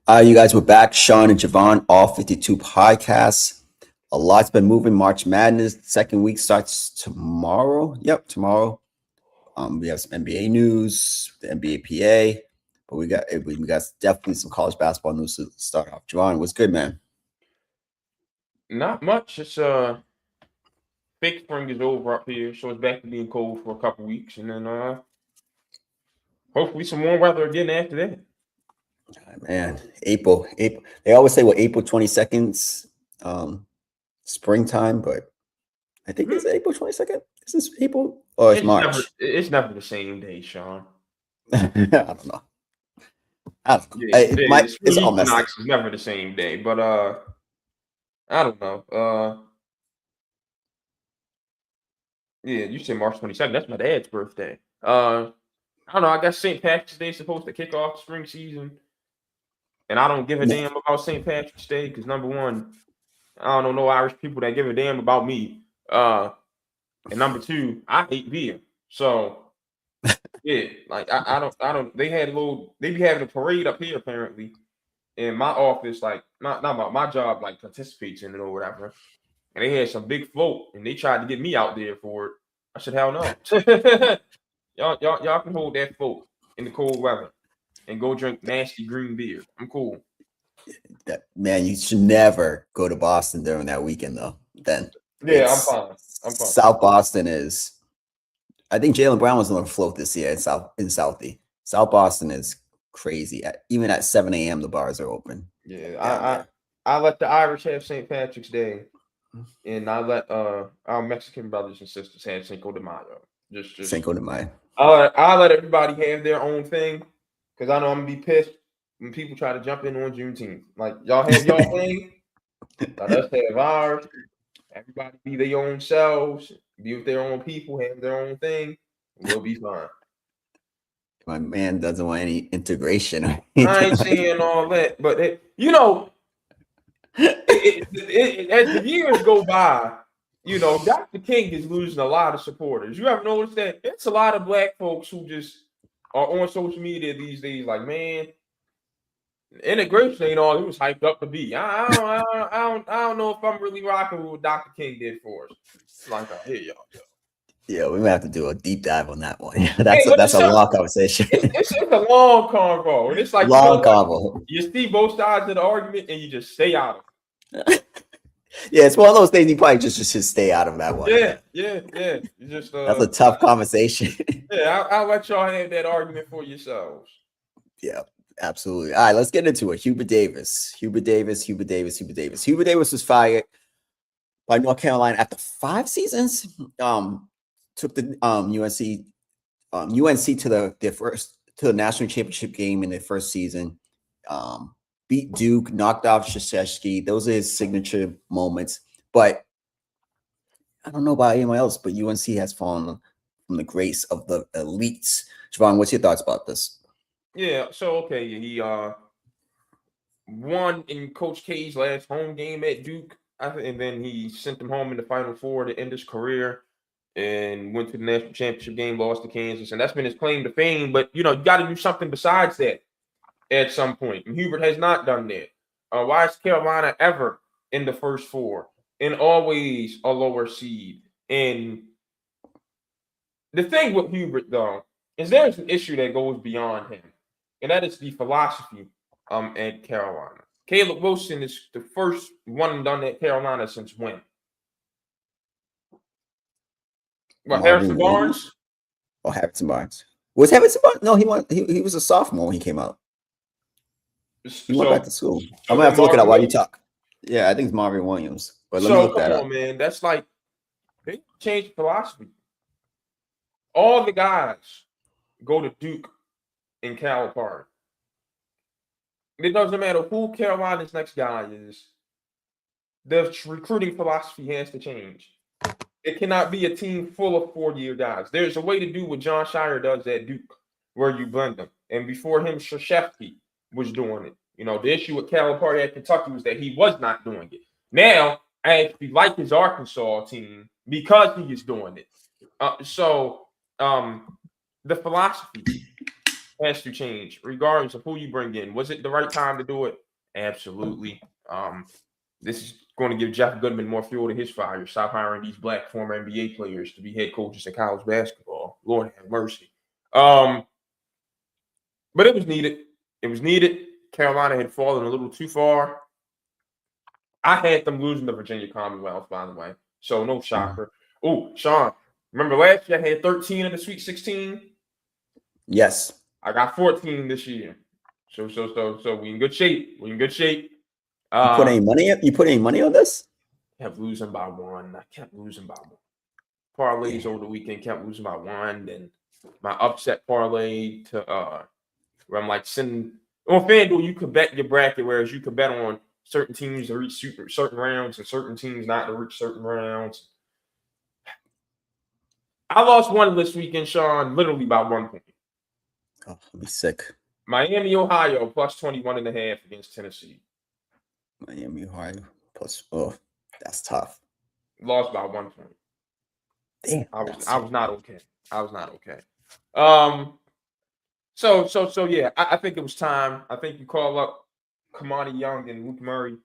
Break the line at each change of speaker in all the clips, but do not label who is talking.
You guys, we're back. Sean and Javon, all 52 podcasts. A lot's been moving. March Madness second week starts tomorrow. Yep, tomorrow. We have some NBA news, the NBA PA, but we got definitely some college basketball news to start off. Javon, what's good, man?
Not much. It's fake spring is over up here, so it's back to being cold for a couple weeks, and then hopefully some warm weather again after that.
Man, April. They always say April 22nd's springtime, but I think
Hmm.
it's April 22nd. Is this April or it's March?
It's never the same day, Sean.
I don't know. I don't know.
Yeah, the
It's
spring
all messed up.
equinox is never the same day, but I don't know. Yeah, you said March 22nd. That's my dad's birthday. I don't know. I guess St. Patrick's Day is supposed to kick off the spring season, and I don't give a damn about St. Patrick's Day because number one, I don't know no Irish people that give a damn about me. And number two, I hate beer. So yeah, like I don't they be having a parade up here apparently in my office, like not my job like participates in it or whatever. And they had some big float and they tried to get me out there for it. I said, hell no. y'all can hold that float in the cold weather and go drink nasty green beer. I'm cool.
That man, you should never go to Boston during that weekend though. Then
Yeah, I'm
it's
fine. I'm fine.
South Boston is. I think Jalen Brown was on the float this year in Southie. South Boston is crazy. Even at 7 a.m., the bars are open
Yeah,
down there.
I let the Irish have St. Patrick's Day, and I let our Mexican brothers and sisters have Cinco de Mayo. Just
Cinco de Mayo.
I let everybody have their own thing because I know I'm gonna be pissed when people try to jump in on Juneteenth. Like y'all have y'all thing, let us have ours. Everybody be their own selves, be with their own people, have their own thing, and we'll be fine.
My man doesn't want any integration or
I
anything
ain't
like
saying all that, but as the years go by, Dr. King is losing a lot of supporters. You ever notice that? It's a lot of black folks who just are on social media these days, like, man, integration ain't all it was hyped up to be. I don't know if I'm really rocking with what Dr. King did for us. Like, here y'all go.
Yeah, we might have to do a deep dive on that one.
Hey, but
That's a long conversation.
it's a long convo, and it's like, you know
Long
what?
convo.
You see both sides of the argument, and you just stay out of
Yeah, it's one of those things you probably just should stay out of that one.
it. Yeah. You just
That's a tough conversation.
yeah, I'll let y'all have that argument for yourselves.
Yeah, absolutely. All right, let's get into it. Hubert Davis. Hubert Davis was fired by North Carolina after 5 seasons. Took the UNC to the national championship game in their first season. Beat Duke, knocked off Krzyzewski. Those are his signature moments. But I don't know about anyone else, but UNC has fallen from the grace of the elites. Javon, what's your thoughts about this?
Yeah, so okay, he won in Coach K's last home game at Duke, and then he sent them home in the Final Four to end his career, and went to the national championship game, lost to Kansas, and that's been his claim to fame. But you got to do something besides that at some point. And Hubert has not done that. Why is Carolina ever in the first four and always a lower seed? And the thing with Hubert, though, is there's an issue that goes beyond him, and that is the philosophy at Carolina. Caleb Wilson is the first one and done at Carolina since when? What, Harrison
Marvin
Barnes?
Williams or Harrison Barnes? Was Harrison Barnes? No, he was a sophomore when he came out. He went back
So,
to school. I'm
so
gonna
then
have to look it up
Marvin
while you
Williams.
talk. Yeah, I think it's Marvin Williams, but let me
So
look
come
that up.
on, man. That's like they changed philosophy. All the guys go to Duke and Cal Park. It doesn't matter who Carolina's next guy is. The recruiting philosophy has to change. It cannot be a team full of 4-year guys. There's a way to do what John Shire does at Duke, where you blend them. And before him, Krzyzewski was doing it. The issue with Calipari at Kentucky was that he was not doing it. Now, I actually like his Arkansas team because he is doing it. So, the philosophy. has to change, regardless of who you bring in. Was it the right time to do it? Absolutely. This is going to give Jeff Goodman more fuel to his fire. Stop hiring these black former NBA players to be head coaches in college basketball. Lord have mercy. But it was needed. It was needed. Carolina had fallen a little too far. I had them losing the Virginia Commonwealth, by the way. So no shocker. Oh, Sean, remember last year I had 13 in the Sweet 16?
Yes.
I got 14 this year. So we in good shape. We in good shape.
You put any money? You put any money on this?
Kept losing by one. I kept losing by one. Parlays over the weekend kept losing by one. Then my upset parlay to where I'm like sending on FanDuel, you could bet your bracket, whereas you could bet on certain teams to reach certain rounds and certain teams not to reach certain rounds. I lost one this weekend, Sean, literally by 1 point.
Oh, I'll be sick.
Miami, Ohio, plus 21.5 against Tennessee.
Miami, Ohio, plus. Oh, that's tough.
Lost by 1 point.
Damn,
I was not okay. I was not okay. So yeah, I think it was time. I think you call up Kamani Young and Luke Murray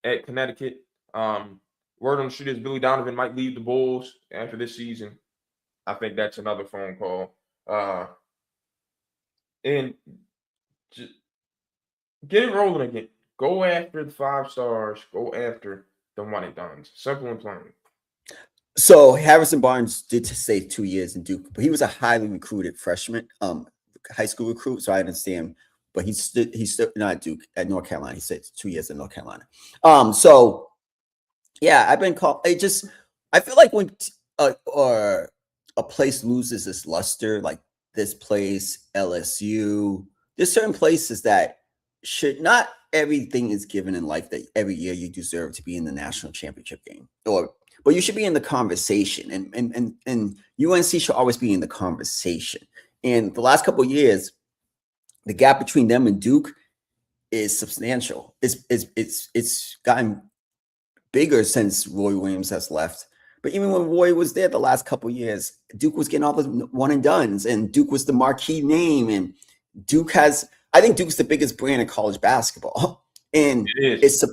at Connecticut. Word on the street is Billy Donovan might leave the Bulls after this season. I think that's another phone call. And just get it rolling again. Go after the 5 stars. Go after the one and dones. Simple and plain.
So Harrison Barnes did stay 2 years in Duke, but he was a highly recruited freshman, high school recruit. So I understand, but he's still not at Duke, at North Carolina. He stayed 2 years in North Carolina. So yeah, I've been called. I feel like when or a place loses its luster, like this place, LSU, there's certain places that should not everything is given in life that every year you deserve to be in the national championship game, but you should be in the conversation, and UNC should always be in the conversation. And the last couple of years, the gap between them and Duke is substantial. It's gotten bigger since Roy Williams has left. But even when Roy was there the last couple of years, Duke was getting all the one and dones, and Duke was the marquee name. And I think Duke's the biggest brand in college basketball, and it's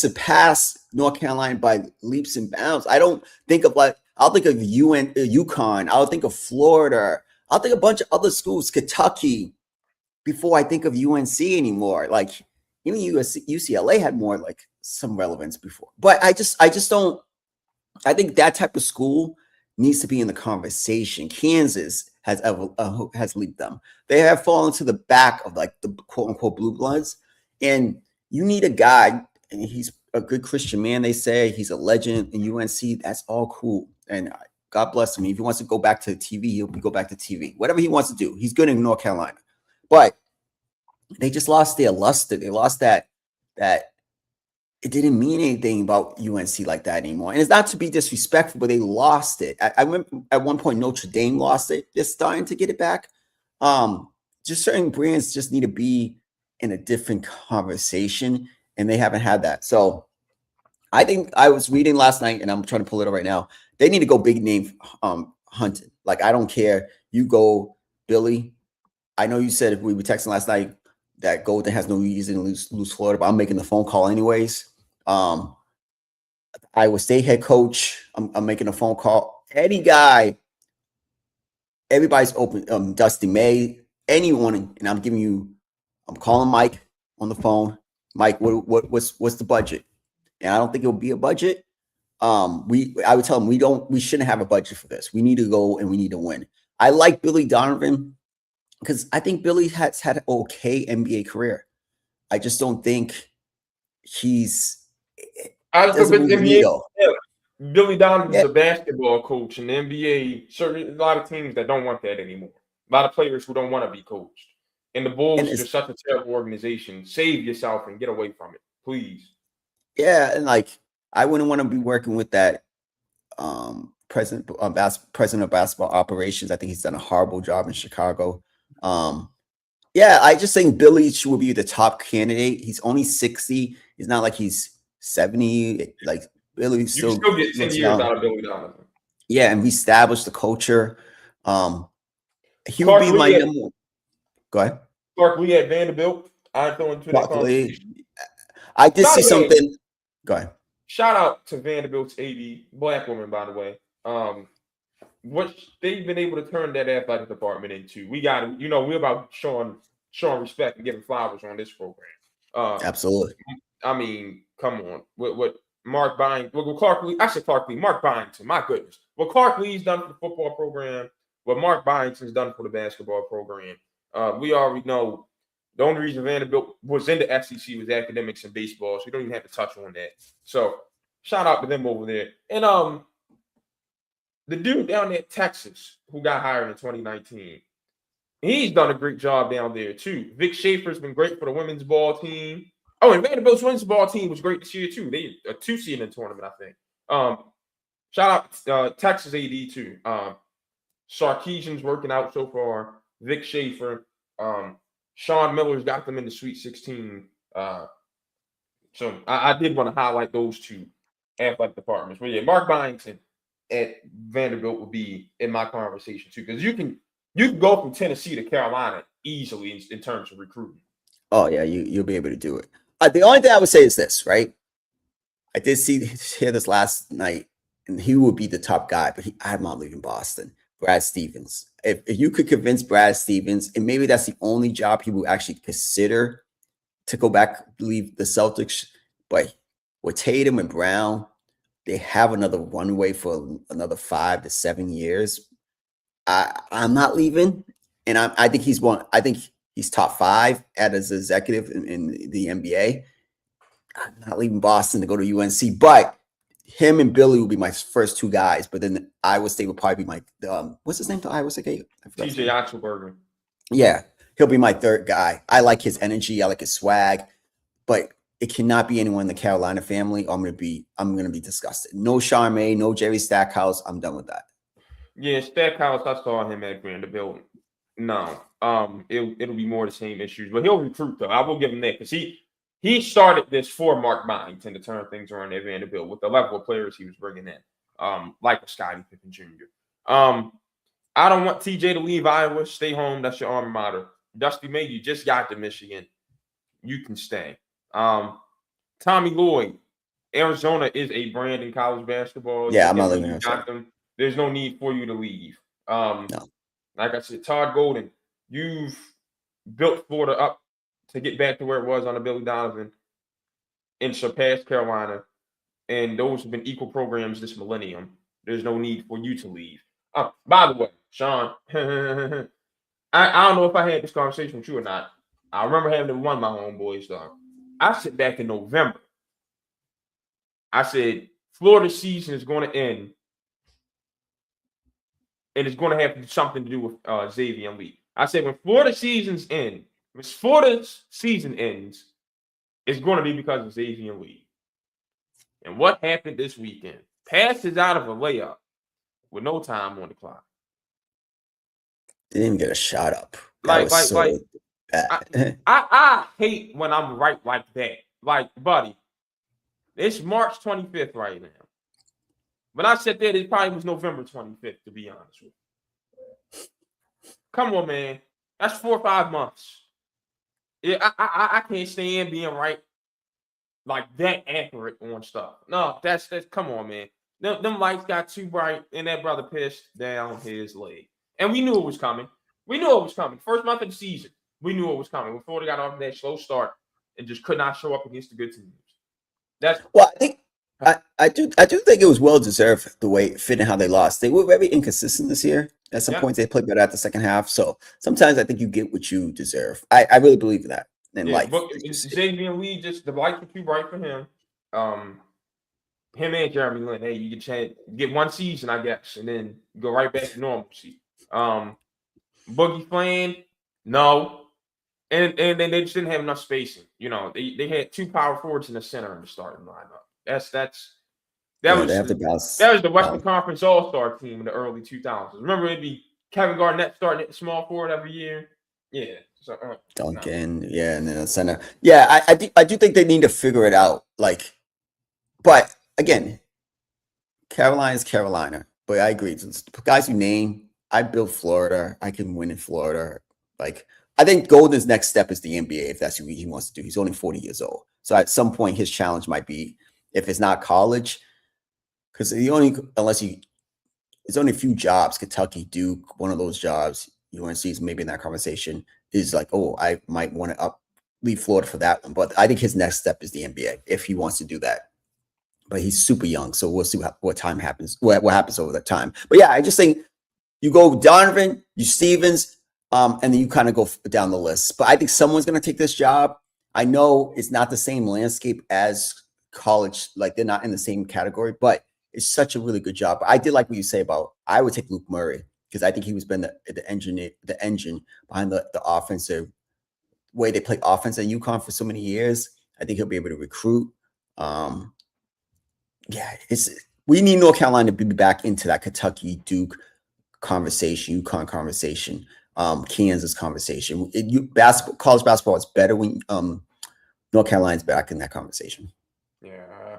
surpassed North Carolina by leaps and bounds. I'll think of UConn. I'll think of Florida. I'll think a bunch of other schools, Kentucky, before I think of UNC anymore. Like even UCLA had more like some relevance before, but I just don't. I think that type of school needs to be in the conversation. Kansas has leaped them. They have fallen to the back of like the quote unquote blue bloods, and you need a guy, and he's a good Christian man. They say he's a legend in UNC. That's all cool, and God bless him. If he wants to go back to TV, he'll go back to TV. Whatever he wants to do, he's good in North Carolina. But they just lost their luster. They lost that it didn't mean anything about UNC like that anymore. And it's not to be disrespectful, but they lost it. I remember at one point Notre Dame lost it. They're starting to get it back. Just certain brands just need to be in a different conversation, and they haven't had that. So I think I was reading last night, and I'm trying to pull it up right now. They need to go big name hunting. Like, I don't care. You go, Billy. I know you said, if we were texting last night, that Golden has no reason to lose Florida, but I'm making the phone call anyways. Iowa State head coach, I'm making a phone call. Any guy, everybody's open. Dusty May, anyone, and I'm calling Mike on the phone. Mike, what's the budget? And I don't think it'll be a budget. I would tell him we shouldn't have a budget for this. We need to go and we need to win. I like Billy Donovan because I think Billy has had an okay NBA career. I just don't think he's.
Billy Donovan's a basketball coach in the NBA. A lot of teams that don't want that anymore. A lot of players who don't want to be coached. And the Bulls are such a terrible organization. Save yourself and get away from it, please.
Yeah, and like I wouldn't want to be working with that president of basketball operations. I think he's done a horrible job in Chicago. Yeah, I just think Billy should be the top candidate. He's only 60. It's not like he's 70. Like Billy still
get 10 years out of Billy Donovan.
Yeah, and we established the culture. He would be my number one. Go ahead.
Clark Lee at Vanderbilt. I throw into that
Luckily,
conversation.
I did
By
see
the way,
something. Go ahead.
shout out to Vanderbilt's AD, black woman, by the way. What they've been able to turn that athletic department into. We got to, we're about showing respect and giving flowers on this program.
Absolutely.
I mean, come on. What Mark Byington, what Clark Lee, I said Clark Lee, Mark Byington, my goodness. What Clark Lee's done for the football program, what Mark Byington's done for the basketball program. We already know the only reason Vanderbilt was in the SEC was academics and baseball, so we don't even have to touch on that. So shout out to them over there. And the dude down there at Texas who got hired in 2019, he's done a great job down there too. Vic Schaefer's been great for the women's ball team. Oh, and Vanderbilt's women's ball team was great this year too. They a 2 seed in the tournament, I think. Shout out Texas AD too. Sarkeesian's working out so far. Vic Schaefer, Sean Miller's got them in the Sweet 16. So I did want to highlight those two athletic departments. But yeah, Mark Byington at Vanderbilt would be in my conversation too, because you can go from Tennessee to Carolina easily in terms of recruiting.
Oh yeah, you'll be able to do it. The only thing I would say is this, right? I did hear this last night, and he would be the top guy, but I'm not leaving Boston. Brad Stevens. If you could convince Brad Stevens, and maybe that's the only job he will actually consider to go back, leave the Celtics. But with Tatum and Brown, they have another runway for another 5 to 7 years. I'm not leaving, and I think he's one. I think he's top 5 as an executive in the NBA. I'm not leaving Boston to go to UNC, but him and Billy will be my first 2 guys. But then Iowa State will probably be my what's his name to Iowa State?
TJ Oxelberger.
Yeah, he'll be my 3rd guy. I like his energy. I like his swag, but it cannot be anyone in the Carolina family. I'm gonna be disgusted. No Charmaine, no Jerry Stackhouse. I'm done with that.
Yeah, Stackhouse, I saw him at Vanderbilt. No, it'll be more the same issues, but he'll recruit though. I will give him that because he started this for Mark Byington to turn things around at Vanderbilt with the level of players he was bringing in, like a Scottie Pippen Jr. I don't want TJ to leave Iowa. Stay home. That's your alma mater. Dusty May, you just got to Michigan. You can stay. Tommy Lloyd, Arizona is a brand in college basketball.
Yeah, I'm not leaving Arizona.
Them. There's no need for you to leave.
No.
Like I said, Todd Golden, you've built Florida up to get back to where it was under Billy Donovan and surpassed Carolina. And those have been equal programs this millennium. There's no need for you to leave. By the way, Sean, I don't know if I had this conversation with you or not. I remember having to run my homeboys, dog. I said back in November, I said, Florida's season is going to end, and it's going to have something to do with Xavier Lee. I said, when Florida's season ends, it's going to be because of Xavier Lee. And what happened this weekend? Passes out of a layup with no time on the clock.
Didn't even get a shot up.
I hate when I'm right like that. Like, buddy, it's March 25th right now. When I said that, it probably was November 25th, to be honest with you. Come on, man. That's 4 or 5 months. Yeah, I can't stand being right like that accurate on stuff. No, that's come on, man. Them lights got too bright, and that brother pissed down his leg. And we knew it was coming. First month of the season, we knew it was coming. When Florida got off that slow start and just could not show up against the good teams.
I think I do think it was well deserved the way it fit and how they lost. They were very inconsistent this year. At some points, they played better at the second half. So sometimes I think you get what you deserve. I really believe that in life.
But Xavier Lee, just the lights were too bright for him. Him and Jeremy Lin. Hey, you can get 1 season, I guess, and then go right back to normalcy. Boogie Flan, no. And then they just didn't have enough spacing. You know, they had 2 power forwards in the center in the starting lineup. That was the Western Conference All-Star team in the early 2000s. Remember, it'd be Kevin Garnett starting at the small forward every year. Yeah, so,
Duncan, no. Yeah, and then a center. Yeah, I do think they need to figure it out. But again, Carolina's Carolina. But I agree, the guys you name, I built Florida. I can win in Florida. I think Golden's next step is the NBA if that's what he wants to do. He's only 40 years old. So at some point, his challenge might be, if it's not college, because there's only a few jobs, Kentucky, Duke, one of those jobs, UNC is maybe in that conversation, is like, oh, I might want to leave Florida for that one. But I think his next step is the NBA if he wants to do that. But he's super young, so we'll see what time happens, what happens over that time. But yeah, I just think you go Donovan, you Stevens, and then you kind of go down the list. But I think someone's going to take this job. I know it's not the same landscape as college, like they're not in the same category, but it's such a really good job. I did like what you say about, I would take Luke Murray because I think he was been the engine behind the offensive way they play offense at UConn for so many years. I think he'll be able to recruit. We need North Carolina to be back into that Kentucky, Duke conversation, UConn conversation, Kansas conversation. College basketball is better when North Carolina's back in that conversation.
Yeah.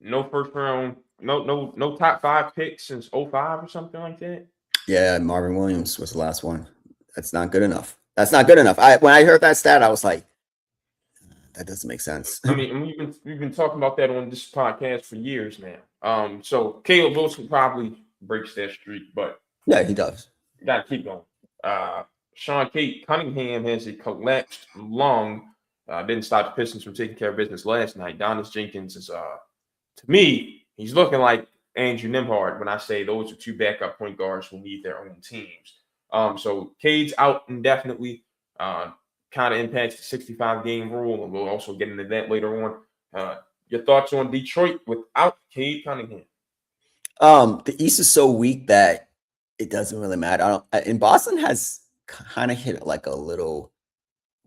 No first round, no top 5 picks since 05 or something like that.
Yeah, Marvin Williams was the last one. That's not good enough. When I heard that stat, I was like, that doesn't make sense.
I mean, we've been talking about that on this podcast for years now. So Caleb Wilson probably breaks that streak, but
yeah, he does.
Got to keep going. Sean Kate Cunningham has a collapsed lung. Didn't stop the Pistons from taking care of business last night. Donis Jenkins is, to me, he's looking like Andrew Nembhard when I say those are 2 backup point guards who need their own teams. So Cade's out indefinitely. Kind of impacts the 65-game rule, and we'll also get into that later on. Your thoughts on Detroit without Cade Cunningham?
The East is so weak that it doesn't really matter. And Boston has kind of hit like a little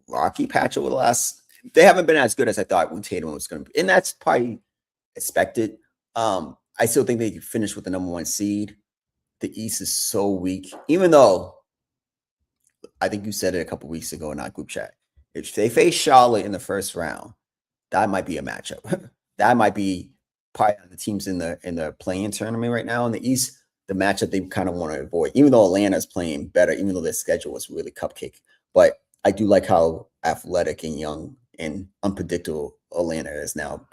rocky patch over the last. They haven't been as good as I thought when Tatum was going to be, and that's probably expected. I still think they could finish with the number 1 seed. The East is so weak, even though I think you said it a couple weeks ago in our group chat. If they face Charlotte in the first round, that might be a matchup. That might be probably the teams in the play-in tournament right now in the East. The matchup they kind of want to avoid, even though Atlanta's playing better, even though their schedule was really cupcake. But I do like how athletic and young and unpredictable Atlanta is now.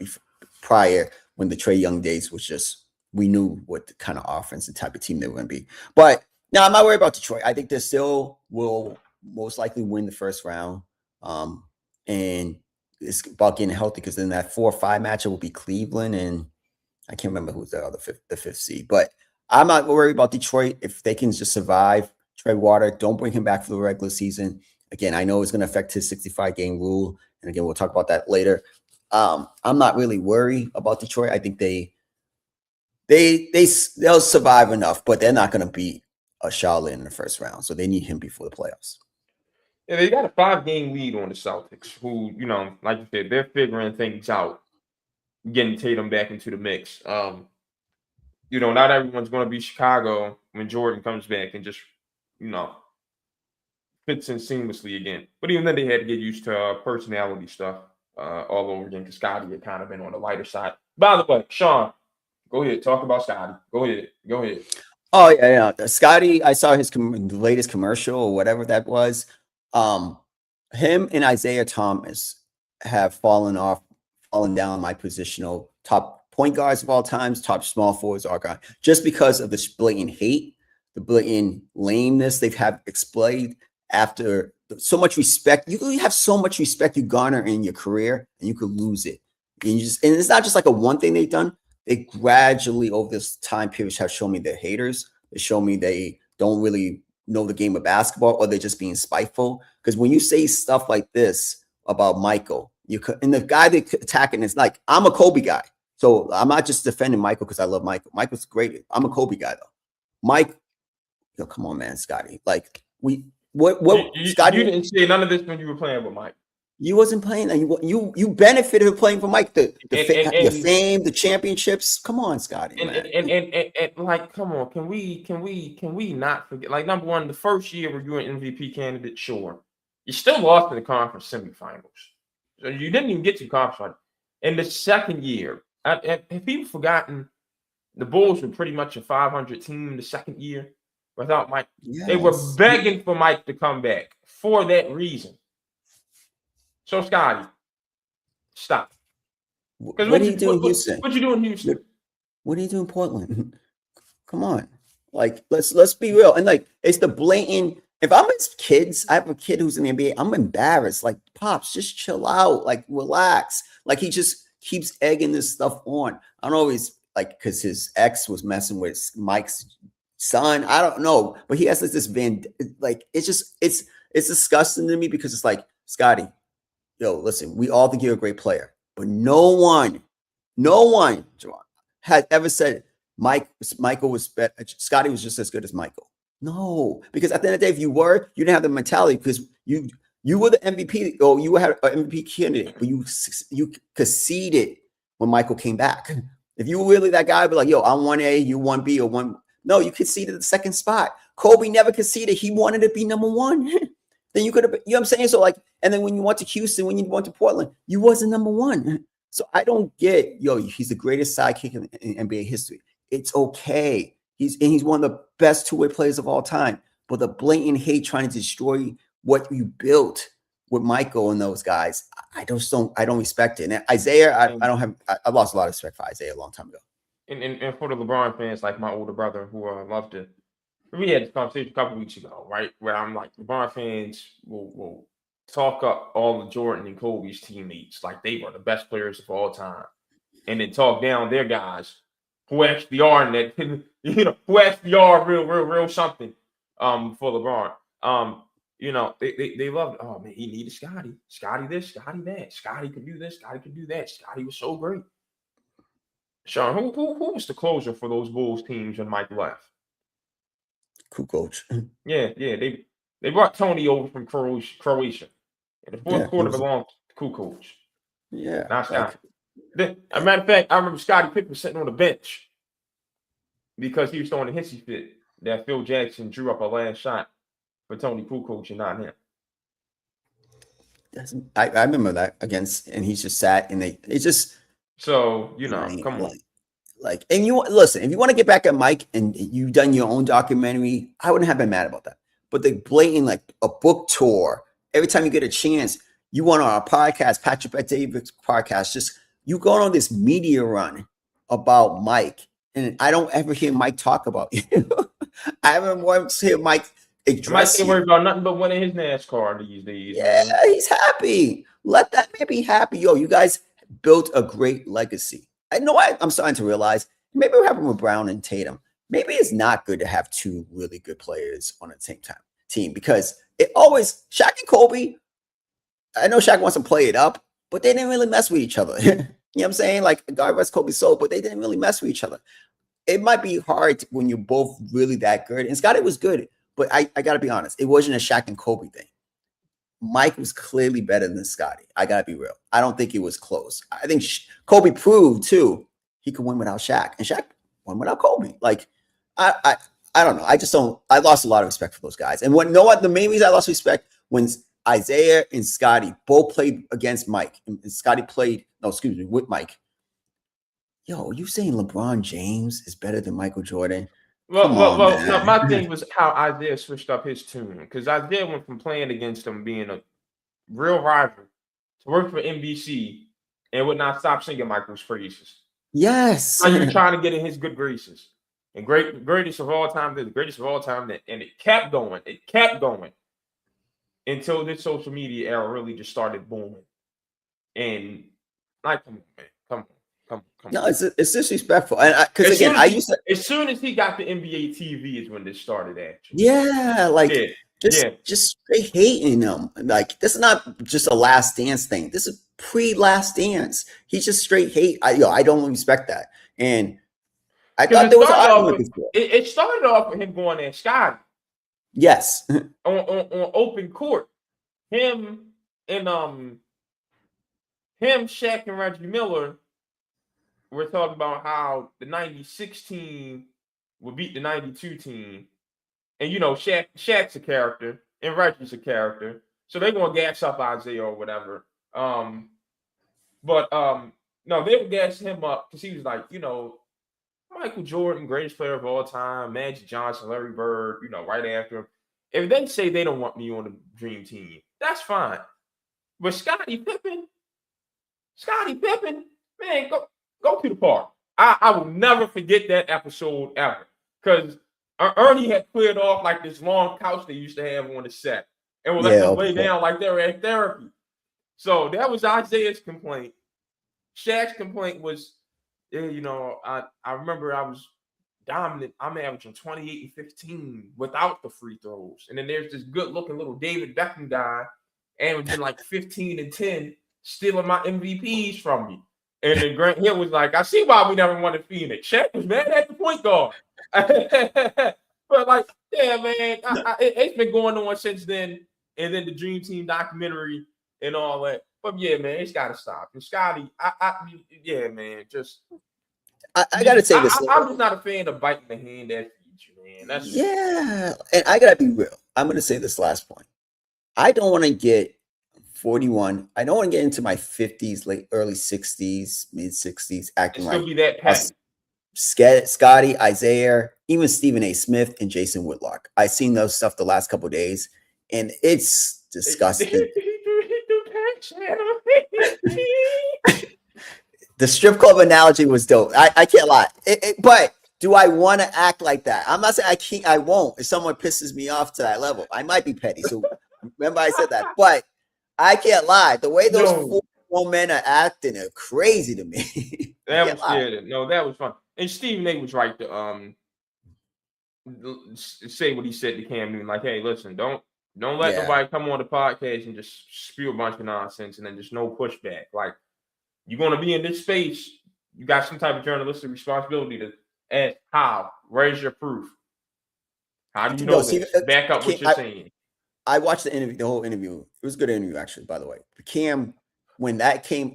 Prior, when the Trae Young days was just, we knew what the kind of offense and type of team they were going to be. But now I'm not worried about Detroit. I think they still will most likely win the first round. And it's about getting healthy because then that 4 or 5 matchup will be Cleveland and I can't remember who's the fifth seed. But I'm not worried about Detroit if they can just survive. Trey Water, don't bring him back for the regular season. Again, I know it's going to affect his 65-game rule. And again, we'll talk about that later. I'm not really worried about Detroit. I think they'll survive enough, but they're not going to beat a Charlotte in the first round. So they need him before the playoffs.
Yeah, they got a 5-game lead on the Celtics, who, like you said, they're figuring things out, getting Tatum back into the mix. Not everyone's going to be Chicago when Jordan comes back and just, fits in seamlessly again. But even then, they had to get used to personality stuff all over again because Scotty had kind of been on the lighter side. By the way, Sean, go ahead. Talk about Scotty. Go ahead.
Oh, yeah. Scotty, I saw his latest commercial or whatever that was. Him and Isaiah Thomas have fallen down my positional top point guards of all times, top small forwards all guy, just because of this blatant hate, the blatant lameness they've had displayed after so much respect. You have so much respect you garner in your career and you could lose it. And it's not just like a one thing they've done. They gradually over this time period have shown me they're haters. They show me they don't really know the game of basketball or they're just being spiteful. Because when you say stuff like this about Michael, and the guy they attacking is like, I'm a Kobe guy. So I'm not just defending Michael because I love Michael. Michael's great. I'm a Kobe guy though. Mike, come on, man, Scotty. Like Scotty,
you didn't say none of this when you were playing with Mike.
You wasn't playing. You benefited from playing for Mike. The fame, the championships. Come on, Scotty.
And like, come on. Can we not forget? Like, number one, the first year where you were an MVP candidate, sure, you still lost in the conference semifinals. So you didn't even get to the conference final. In the second year, have people forgotten? The Bulls were pretty much a 500 team the second year without Mike. Yes. They were begging for Mike to come back for that reason. So, Scotty, stop.
What do you do in Houston?
What you do in Houston?
What do you do in Portland? Come on. Like, let's be real. And like, it's the blatant. If I'm his kids, I have a kid who's in the NBA. I'm embarrassed. Like, pops, just chill out. Like, relax. Like, he just keeps egging this stuff on. I don't know if he's like because his ex was messing with Mike's son. I don't know, but he has this like it's disgusting to me because it's like, Scotty, yo, listen, we all think you're a great player, but no one, Javon, has ever said Michael was better. Scotty was just as good as Michael. No, because at the end of the day, if you were, you didn't have the mentality because you were the MVP or you had an MVP candidate, but you conceded when Michael came back. If you were really that guy, I'd be like, yo, I'm 1A, you 1B or 1. No, you conceded the second spot. Kobe never conceded. He wanted to be number one. Then you could have, you know what I'm saying? So like, and then when you went to Houston, when you went to Portland, you wasn't number one. So I don't get, yo, he's the greatest sidekick in NBA history. It's okay. He's one of the best two-way players of all time. But the blatant hate trying to destroy what you built with Michael and those guys, I don't respect it. And Isaiah, I lost a lot of respect for Isaiah a long time ago.
And for the LeBron fans, like my older brother, who loved it. We had this conversation a couple weeks ago, right? Where I'm like, LeBron fans will talk up all the Jordan and Kobe's teammates like they were the best players of all time, and then talk down their guys who actually are in that, who actually are real something. For LeBron, they loved. Oh man, he needed Scotty this, Scotty that, Scotty could do this, Scotty could do that. Scotty was so great. Sean, who was the closer for those Bulls teams when Mike left?
Cool coach.
Yeah. They brought Tony over from Croatia. And the fourth quarter belonged to cool coach.
Yeah.
Not Scotty. As a matter of fact, I remember Scottie Pippen sitting on the bench because he was throwing a hissy fit that Phil Jackson drew up a last shot for Tony Kukoc and not him.
I remember that against, and he just sat and it's just.
So, come on.
Like, and you listen, if you want to get back at Mike and you've done your own documentary, I wouldn't have been mad about that. But the blatant, like a book tour, every time you get a chance, you want on our podcast, Patrick Bet David's podcast, just you going on this media run about Mike. And I don't ever hear Mike talk about you. I haven't once hear Mike address
Mike ain't worried about nothing but winning his NASCAR these days.
Yeah, man. He's happy. Let that man be happy. Yo, you guys built a great legacy. I know I'm starting to realize maybe we're having with Brown and Tatum. Maybe it's not good to have two really good players on the same team because it always Shaq and Kobe. I know Shaq wants to play it up, but they didn't really mess with each other. You know what I'm saying? Like God rest Kobe's soul, but they didn't really mess with each other. It might be hard when you're both really that good. And Scottie was good, but I got to be honest, it wasn't a Shaq and Kobe thing. Mike was clearly better than Scottie. I got to be real. I don't think it was close. I think Kobe proved, too, he could win without Shaq. And Shaq won without Kobe. Like, I don't know. I just don't. I lost a lot of respect for those guys. And the main reason I lost respect when Isaiah and Scottie both played against Mike. And Scottie with Mike. Yo, are you saying LeBron James is better than Michael Jordan?
Well, no, my thing was how Isaiah switched up his tune because Isaiah went from playing against him being a real rival to work for NBC and would not stop singing Michael's praises.
Yes,
like you're trying to get in his good graces and greatest of all time, the greatest of all time, and it kept going. It kept going until this social media era really just started booming. And like, come on, man, come on.
No, it's disrespectful. And because again,
as soon as he got the NBA TV is when this started. Actually,
yeah, like just straight hating him. Like this is not just a Last Dance thing. This is pre-Last Dance. He's just straight hate. I don't respect that. And I thought there was an argument.
It started off with him going at Scottie.
Yes,
on open court. Him, Shaq, and Reggie Miller. We're talking about how the 96 team would beat the 92 team. And, Shaq's a character and Reggie's a character. So they're going to gas up Isaiah or whatever. No, they would gas him up because he was like, Michael Jordan, greatest player of all time, Magic Johnson, Larry Bird, right after him. If they say they don't want me on the dream team, that's fine. But Scottie Pippen, man, go to the park. I will never forget that episode ever. Because Ernie had cleared off like this long couch they used to have on the set. And would let them lay down like they were at therapy. So that was Isaiah's complaint. Shaq's complaint was, I remember I was dominant. I'm averaging 28 and 15 without the free throws. And then there's this good-looking little David Beckham guy averaging like 15 and 10, stealing my MVPs from me. And then Grant Hill was like, I see why we never won in Phoenix. Shaq was mad at the point guard. But like, yeah, man, it's been going on since then. And then the Dream Team documentary and all that. But yeah, man, it's got to stop. And Scottie, yeah, man, just.
I got to say this.
I'm just not a fan of biting the hand that feeds you, man.
And I got to be real. I'm going to say this last point. I don't want to get 41. I don't want to get into my 50s, early 60s, mid 60s, acting like
be that petty.
Scottie, Isaiah, even Stephen A. Smith and Jason Whitlock. I've seen those stuff the last couple of days, and it's disgusting. The strip club analogy was dope. I can't lie. But do I want to act like that? I'm not saying I can't. I won't. If someone pisses me off to that level, I might be petty. So remember I said that. But I can't lie. The way those four men are acting are crazy to me.
That was fun. And Stephen A. was right to say what he said to Cam Newton. Like, hey, listen, don't let nobody come on the podcast and just spew a bunch of nonsense and then just no pushback. Like, you're going to be in this space. You got some type of journalistic responsibility to ask how. Where's your proof? How do you know this? Back up what you're saying.
I watched the interview, the whole interview. It was a good interview, actually, by the way. Cam, when that came,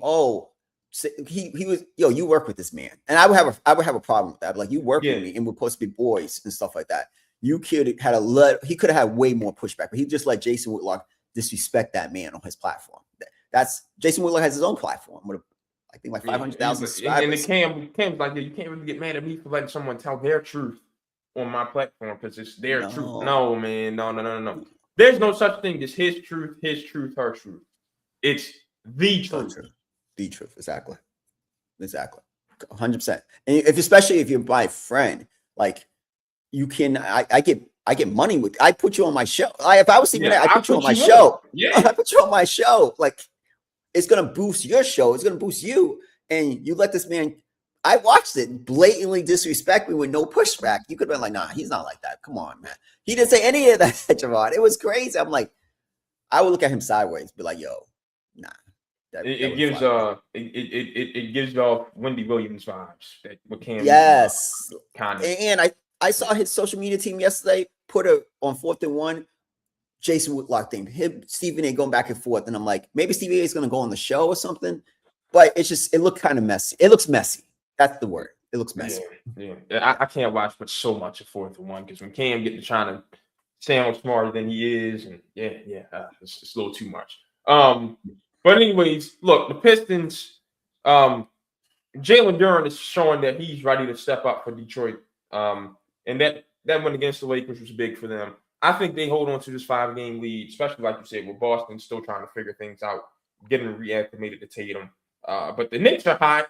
he was, you work with this man. And I would have a problem with that. Like, you work with me and we're supposed to be boys and stuff like that. He could have had way more pushback, but he just let Jason Whitlock disrespect that man on his platform. Jason Whitlock has his own platform with I think like 500,000 subscribers.
And Cam's like, you can't really get mad at me for letting someone tell their truth on my platform because it's their truth. No, man, no. There's no such thing as his truth, her truth. It's the truth.
The truth, exactly. 100%. And especially if you're my friend, like you can, I get money with. I put you on my show. If I was Stephen A, I put you on my show. Yeah, I put you on my show. Like, it's gonna boost your show. It's gonna boost you. And you let this man. I watched it blatantly disrespect me with no pushback. You could have been like, nah, he's not like that. Come on, man. He didn't say any of that, Javon. It was crazy. I'm like, I would look at him sideways, be like, yo, nah.
It gives y'all Wendy Williams vibes. That what Cam
kind of. And I saw his social media team yesterday put on 4th and 1. Jason Whitlock thing, him, Stephen A. going back and forth, and I'm like, maybe Stephen A. is going to go on the show or something, but it looked kind of messy. It looks messy. That's the word. It looks messy.
Yeah. I can't watch but so much of 4th and 1 because when Cam get to trying to sound smarter than he is, and it's a little too much. But anyways, look, the Pistons, Jalen Duren is showing that he's ready to step up for Detroit, and that win against the Lakers was big for them. I think they hold on to this 5-game lead, especially like you said, with Boston still trying to figure things out, getting reacclimated to Tatum. But the Knicks are hot,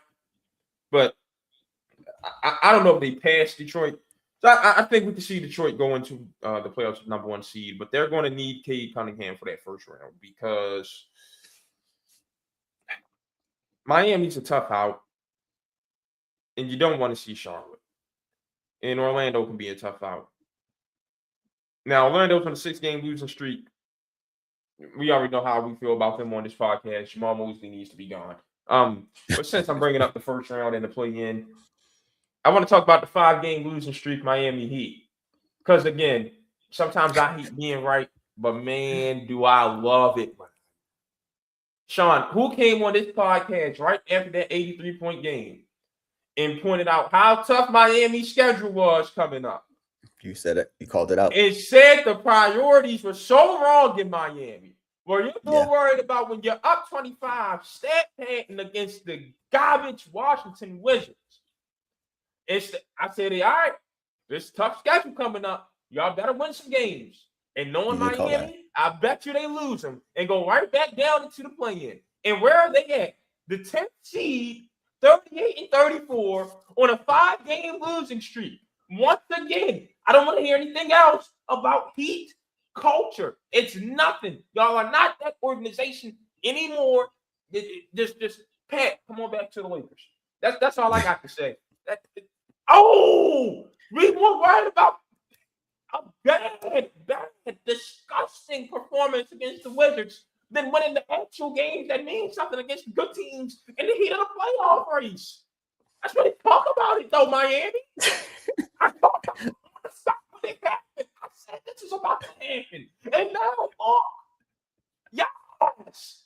but I don't know if they pass Detroit. So I think we can see Detroit go into the playoffs with number 1 seed, but they're going to need Cade Cunningham for that first round because Miami's a tough out, and you don't want to see Charlotte. And Orlando can be a tough out. Now, Orlando's on a 6-game losing streak. We already know how we feel about them on this podcast. Jamal Mosley needs to be gone. But since I'm bringing up the first round and the play-in, I want to talk about the 5-game losing streak Miami Heat. Because, again, sometimes I hate being right, but, man, do I love it. Sean, who came on this podcast right after that 83-point game and pointed out how tough Miami's schedule was coming up?
You said it. You called it out.
It said the priorities were so wrong in Miami. Where you're more worried about when you're up 25, stat padding against the garbage Washington Wizards. I said, all right, this tough schedule coming up. Y'all better win some games. And knowing
You did call that.
Miami, I bet you they lose them and go right back down into the play-in. And where are they at? The 10th seed, 38-34 on a 5-game losing streak. Once again, I don't want to hear anything else about Heat culture. It's nothing. Y'all are not that organization anymore. Just Pat, come on back to the Lakers. That's all I got to say. We were right about a bad, disgusting performance against the Wizards than winning the actual games that mean something against good teams in the heat of the playoff race. That's what they talk about it, though, Miami. I thought when it happened. I said this is about to happen. And now, yes.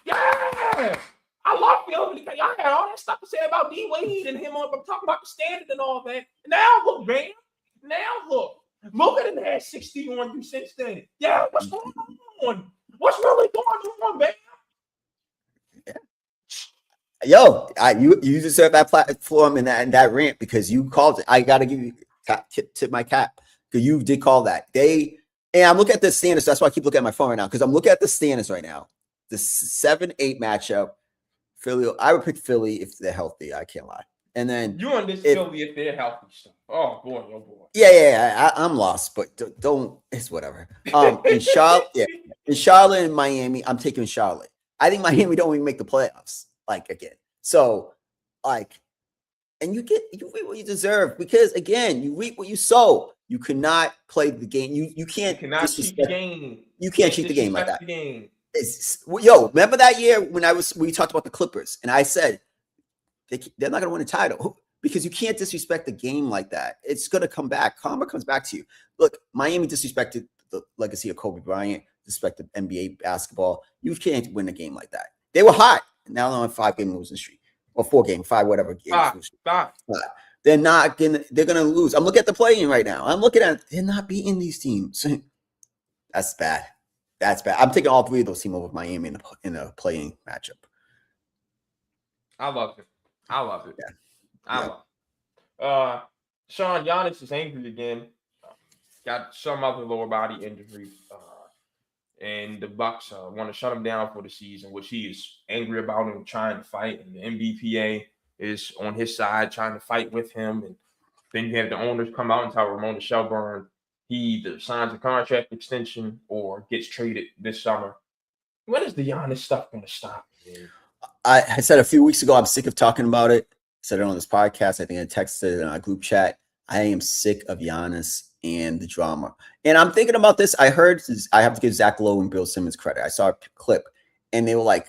Yeah. I love feeling because y'all had all that stuff to say about D Wade and him. I'm talking about the standard and all that. Now look, man. Now look. Look at him had 60 on you since then. Yeah, what's going on? What's really going on, man?
Yo, you deserve that platform and that rant because you called it. I gotta give you tip my cap because you did call that. And I'm looking at the standings. That's why I keep looking at my phone right now because I'm looking at the standings right now. The 7-8 matchup. Philly, I would pick Philly if they're healthy. I can't lie. And then
you on this Philly if they're healthy stuff. Oh boy.
Yeah. I'm lost, but don't. It's whatever. In Charlotte and Miami, I'm taking Charlotte. I think Miami don't even make the playoffs. Again, so and you reap what you deserve because again, you reap what you sow. You cannot play the game. You can't.
You cannot cheat the game.
You can't cheat the game like that. Remember that year when we talked about the Clippers and I said they're not going to win a title because you can't disrespect the game like that. It's going to come back. Karma comes back to you. Look, Miami disrespected the legacy of Kobe Bryant, disrespected NBA basketball. You can't win a game like that. They were hot. Now they're on a 5-game losing streak or 4-game, 5, whatever.
Five.
They're not going to, they're going to lose. I'm looking at the play-in right now. I'm looking at, they're not beating these teams. That's bad. That's bad. I'm taking all 3 of those teams over Miami in a play-in matchup.
I love it.
Yeah.
I love it. Sean, Giannis is angry again. Got some other lower body injury. And the Bucks want to shut him down for the season, which he is angry about and trying to fight. And the NBPA is on his side trying to fight with him. And then you have the owners come out and tell Ramona Shelburne he either signs a contract extension or gets traded this summer. When is the Giannis stuff going to stop, man?
I said a few weeks ago, I'm sick of talking about it. I said it on this podcast. I think I texted it in our group chat. I am sick of Giannis and the drama. And I'm thinking about this. I have to give Zach Lowe and Bill Simmons credit. I saw a clip and they were like,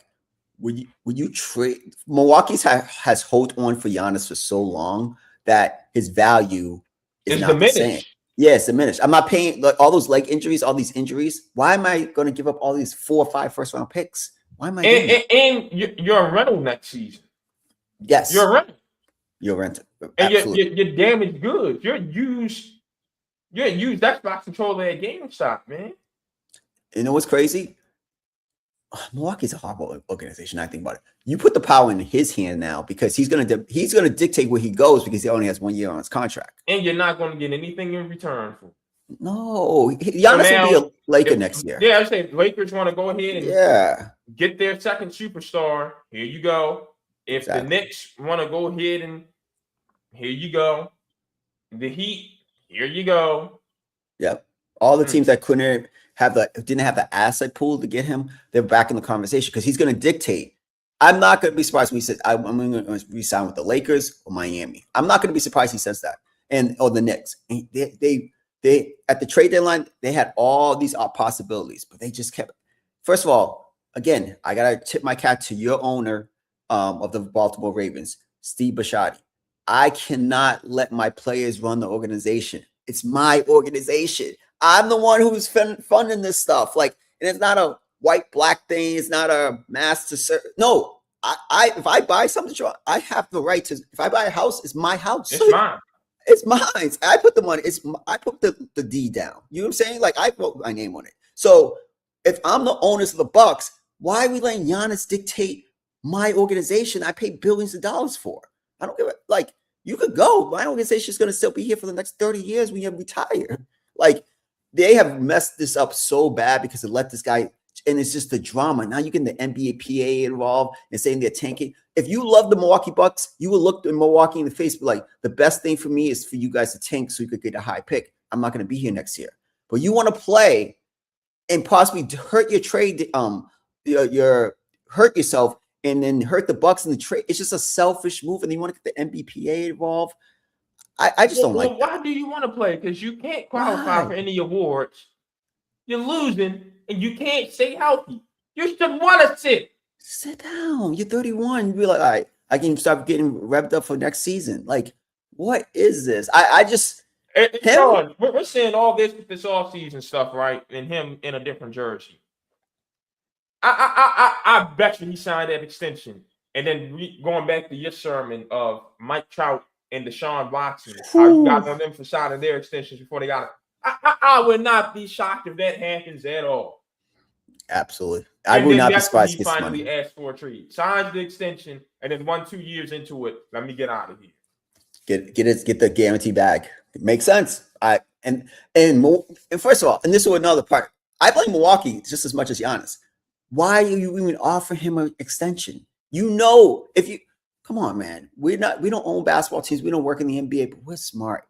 would you trade? Milwaukee's has hold on for Giannis for so long that his value is not the same. Yeah, it's diminished. I'm not paying all those leg injuries, all these injuries. Why am I going to give up all these 4 or 5 first-round picks? Why am I doing that?
And you're a rental next season.
Yes.
You're a rental.
You're rented.
And your damaged goods. You're used Xbox controller at GameStop, man.
You know what's crazy? Milwaukee's a horrible organization. I think about it. You put the power in his hand now because he's gonna dictate where he goes because he only has 1 year on his contract.
And you're not going to get anything in return for.
No, Giannis will be a Laker next year.
Yeah, I say Lakers want to go ahead and get their second superstar. Here you go. If the Knicks want to go ahead and here you go. The Heat, here you go.
Yep. All the teams that didn't have the asset pool to get him, they're back in the conversation because he's going to dictate. I'm not going to be surprised when he says I'm going to re-sign with the Lakers or Miami. I'm not going to be surprised he says that, or the Knicks. They at the trade deadline they had all these possibilities, but they just kept. First of all, again, I got to tip my cap to your owner of the Baltimore Ravens, Steve Bisciotti. I cannot let my players run the organization. It's my organization. I'm the one who's funding this stuff. And it's not a white-black thing. It's not a master. No, if I buy something, I have the right to. If I buy a house, it's my house.
It's mine.
It's mine. I put the money. I put the D down. You know what I'm saying? I wrote my name on it. So if I'm the owners of the Bucks, why are we letting Giannis dictate my organization? I pay billions of dollars for. I don't give you could go. My organization is going to still be here for the next 30 years when you retire. they have messed this up so bad because they let this guy, and it's just the drama. Now you get the NBA PA involved and saying they're tanking. If you love the Milwaukee Bucks, you will look at Milwaukee in the face, be like, the best thing for me is for you guys to tank so you could get a high pick. I'm not going to be here next year. But you want to play and possibly hurt your trade, your hurt yourself and then hurt the Bucks in the trade. It's just a selfish move, and you want to get the NBPA involved. I just don't like that.
Why do you want to play? Because you can't qualify for any awards. You're losing, and you can't stay healthy. You should want to sit.
Sit down. You're 31. You be like, all right, I can start getting revved up for next season. Like, what is this? I just
Sean, we're seeing all this with this offseason stuff, right? And him in a different jersey. I bet you he signed that extension. And then going back to your sermon of Mike Trout and Deshaun Watson, how you got on them for signing their extensions before they got it. I would not be shocked if that happens at all.
Absolutely. I would not be surprised.
He finally asked for a trade, signs the extension, and then 1-2 years into it, let me get out of here.
Get the guarantee bag. It makes sense. And first of all, and this is another part. I blame Milwaukee just as much as Giannis. Why are you even offering him an extension? You know, if you come on, man, we don't own basketball teams. We don't work in the NBA, but we're smart.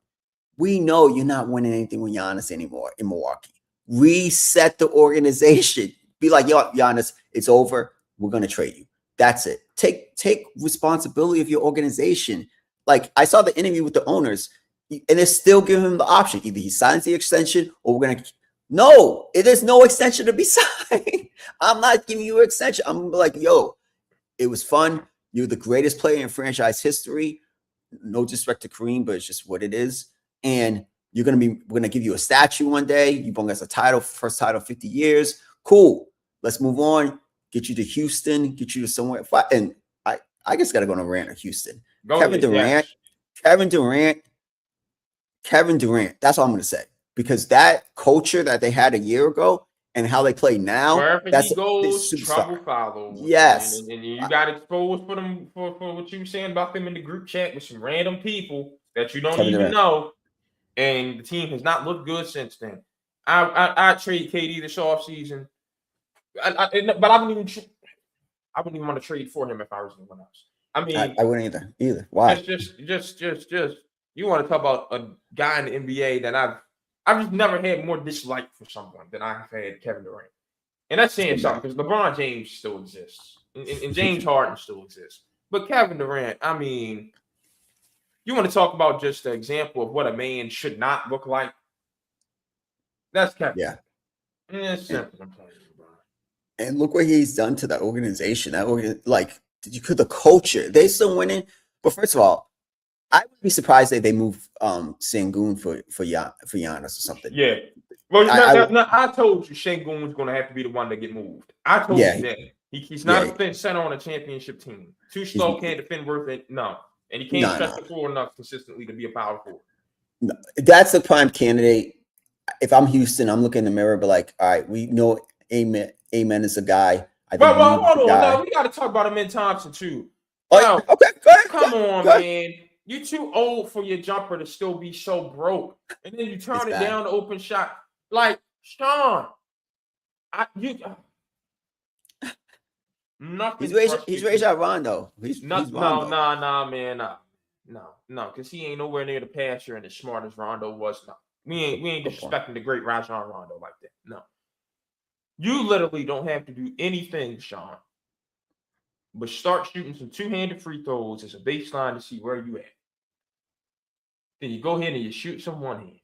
We know you're not winning anything with Giannis anymore in Milwaukee. Reset the organization. Be like, yo, Giannis, it's over. We're gonna trade you. That's it. Take responsibility of your organization. Like, I saw the interview with the owners, and they're still giving him the option. Either he signs the extension or we're gonna. No, it is no extension to be signed. I'm not giving you an extension. I'm like, yo, it was fun. You're the greatest player in franchise history. No disrespect to Kareem, but it's just what it is. And we're gonna give you a statue one day. You won us a title, first title, 50 years. Cool. Let's move on. Get you to Houston. Get you to somewhere. And I just gotta go on a rant of Houston. Kevin Durant. That's all I'm gonna say. Because that culture that they had a year ago and how they play now,
wherever he goes, trouble follows.
Yes,
and you got exposed for them for what you were saying about them in the group chat with some random people that you don't even know, and the team has not looked good since then. I trade KD this offseason, but I wouldn't even want to trade for him if I was anyone else. I mean,
I wouldn't either. Why?
Just you want to talk about a guy in the NBA that I've just never had more dislike for someone than I have had Kevin Durant. And that's saying something because LeBron James still exists and James Harden still exists. But Kevin Durant, I mean, you want to talk about just an example of what a man should not look like? That's Kevin.
Yeah.
And it's simple. I'm telling you, LeBron.
And look what he's done to that organization. The culture. They're still winning. But first of all, I would be surprised if they move Sengun for Giannis or something.
Yeah. Well, I told you Sengun was going to have to be the one to get moved. I told you that. He's not a center on a championship team. Too slow, can't defend worth it. No. And he can't stretch the floor enough consistently to be a power forward.
No, that's the prime candidate. If I'm Houston, I'm looking in the mirror, but like, all right, we know Amen is a guy.
Hold on. No, we got to talk about Amen Thompson too.
Oh, okay, go ahead.
Come on, man. You're too old for your jumper to still be so broke. And then you turn it down to open shot. Like, Sean, nothing.
He's raised out Rondo. He's Rondo.
Man. No, because he ain't nowhere near the passer and as smart as Rondo was. No. We ain't disrespecting the great Rajon Rondo like that. No. You literally don't have to do anything, Sean, but start shooting some two-handed free throws as a baseline to see where you at. Then you go ahead and you shoot some one-handed.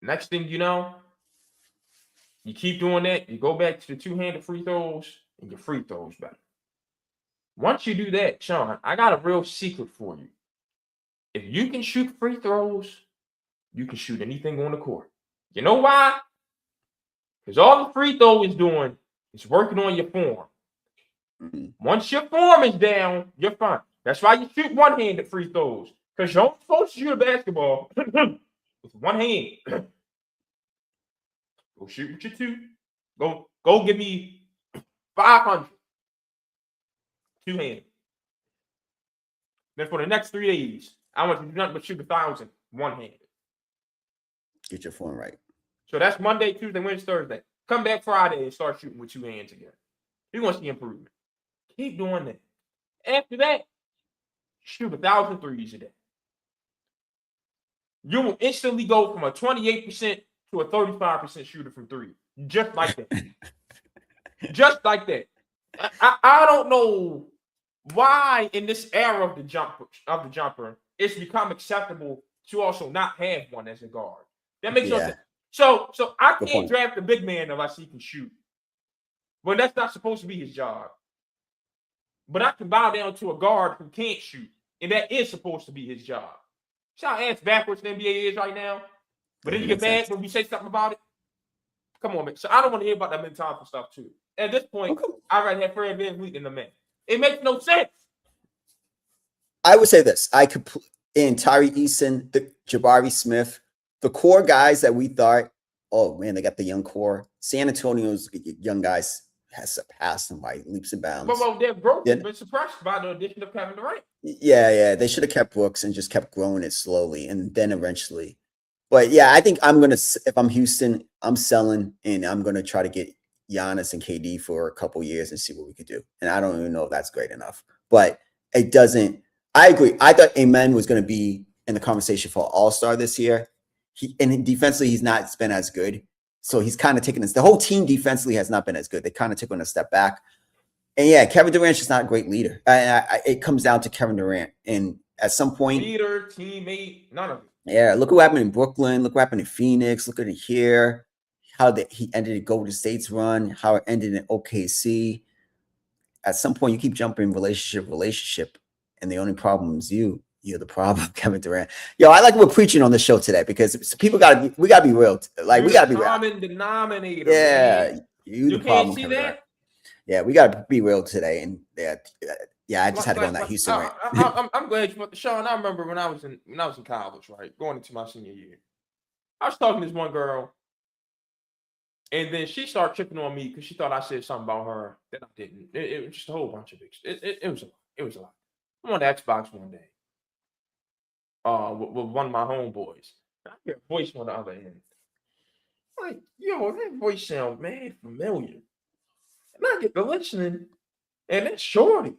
Next thing you know, you keep doing that. You go back to the two-handed free throws, and your free throws better. Once you do that, Sean, I got a real secret for you. If you can shoot free throws, you can shoot anything on the court. You know why? Because all the free throw is doing is working on your form. Mm-hmm. Once your form is down, you're fine. That's why you shoot one-handed free throws. Because you're only supposed to shoot a basketball with one hand. Go shoot with your two. Go give me 500. Two-handed. Then for the next 3 days, I want you to do nothing but shoot 1,000 one-handed.
Get your form right.
So that's Monday, Tuesday, Wednesday, Thursday. Come back Friday and start shooting with 2 hands again. You're going to see improvement. Keep doing that. After that, shoot 1,000 threes a day. You will instantly go from a 28% to a 35% shooter from three. Just like that. Just like that. I don't know why in this era of the jumper, it's become acceptable to also not have one as a guard. That makes no sense. So I can't draft a big man unless he can shoot. Well, that's not supposed to be his job. But I can bow down to a guard who can't shoot, and that is supposed to be his job. See how ass backwards the NBA is right now? But then you get mad when we say something about it? Come on, man. So I don't want to hear about that mentality stuff, too. At this point, I'd rather have Fred VanVleet than the man. It makes no sense.
I would say this. In Tyree Eason, the Jabari Smith, the core guys that we thought, oh, man, they got the young core. San Antonio's young guys has surpassed them by leaps and bounds.
Well, their growth has been suppressed by the addition of Kevin Durant.
Yeah. They should have kept Brooks and just kept growing it slowly, and then eventually. But, yeah, I think I'm going to – if I'm Houston, I'm selling, and I'm going to try to get Giannis and KD for a couple years and see what we could do. And I don't even know if that's great enough. But it doesn't – I agree. I thought Amen was going to be in the conversation for All-Star this year. And defensively, he's not been as good. So he's kind of taken this. The whole team defensively has not been as good. They kind of took a step back. And, yeah, Kevin Durant's just not a great leader. It comes down to Kevin Durant. And at some point –
leader, teammate, none of it.
Yeah, look what happened in Brooklyn. Look what happened in Phoenix. Look at it here. How he ended the Golden State's run. How it ended in OKC. At some point, you keep jumping relationship, and the only problem is you. You're the problem, Kevin Durant. Yo, I like we're preaching on the show today because we gotta be real. Like we gotta be real.
Common denominator.
Yeah,
man.
you the
can't
problem,
see
Kevin
that.
Durant. Yeah, we gotta be real today, and yeah, I just had to go on that Houston rant.
I'm glad you, Sean. I remember when I was in college, right, going into my senior year. I was talking to this one girl, and then she started tripping on me because she thought I said something about her that I didn't. It was just a whole bunch of it was a lot. It was a lot. I'm on the Xbox one day, with one of my homeboys. I hear a voice on the other end. I'm like, yo, that voice sounds mad familiar. And I get to listening, and it's Shorty.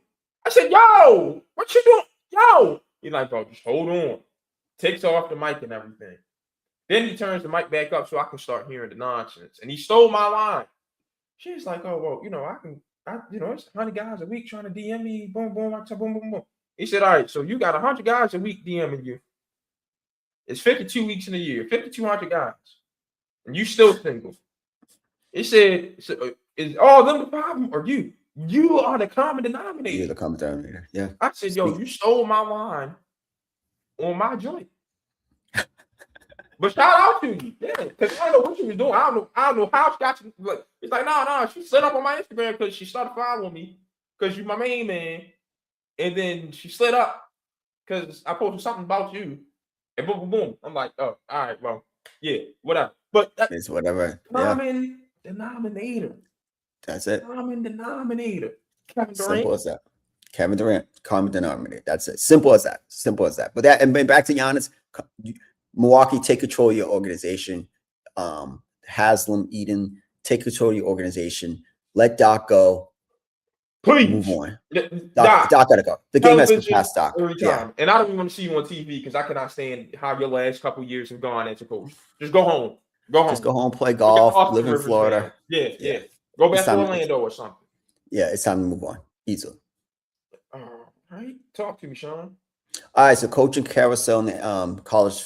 I said, yo, what you doing? Yo. He's like, bro, just hold on. Takes off the mic and everything. Then he turns the mic back up so I can start hearing the nonsense. And he stole my line. She's like, oh, well, it's 100 guys a week trying to DM me. Boom, boom, boom, boom, boom. He said, all right, so you got 100 guys a week DMing you. It's 52 weeks in a year, 5,200 guys. And you still single. He said, is all them the problem or you? You are the common denominator.
You're the common denominator. Yeah.
I said, yo, you stole my line on my joint. But shout out to you. Yeah. Because I don't know what she was doing. I don't know how she got you. Like, it's like, no. She slid up on my Instagram because she started following me because you're my main man. And then she slid up because I posted something about you. And boom, boom, boom. I'm like, oh, all right, well, yeah, whatever. But
it's whatever.
Common denominator.
That's it.
Common denominator. Kevin Durant.
Simple as that. Kevin Durant, common denominator. That's it. Simple as that. Simple as that. But back to Giannis, Milwaukee, take control of your organization. Haslam, Eden, take control of your organization. Let Doc go.
Please.
Move on. Doc gotta go. The game has to pass Doc.
Every time. Yeah. And I don't even want to see you on TV because I cannot stand how your last couple of years have gone as a coach. Just go home. Just
go home, play golf, live in Florida.
Yeah. Go back to Orlando or something.
Yeah, it's time to move on. Easily.
All right. Talk to me, Sean.
All right, so coaching carousel in college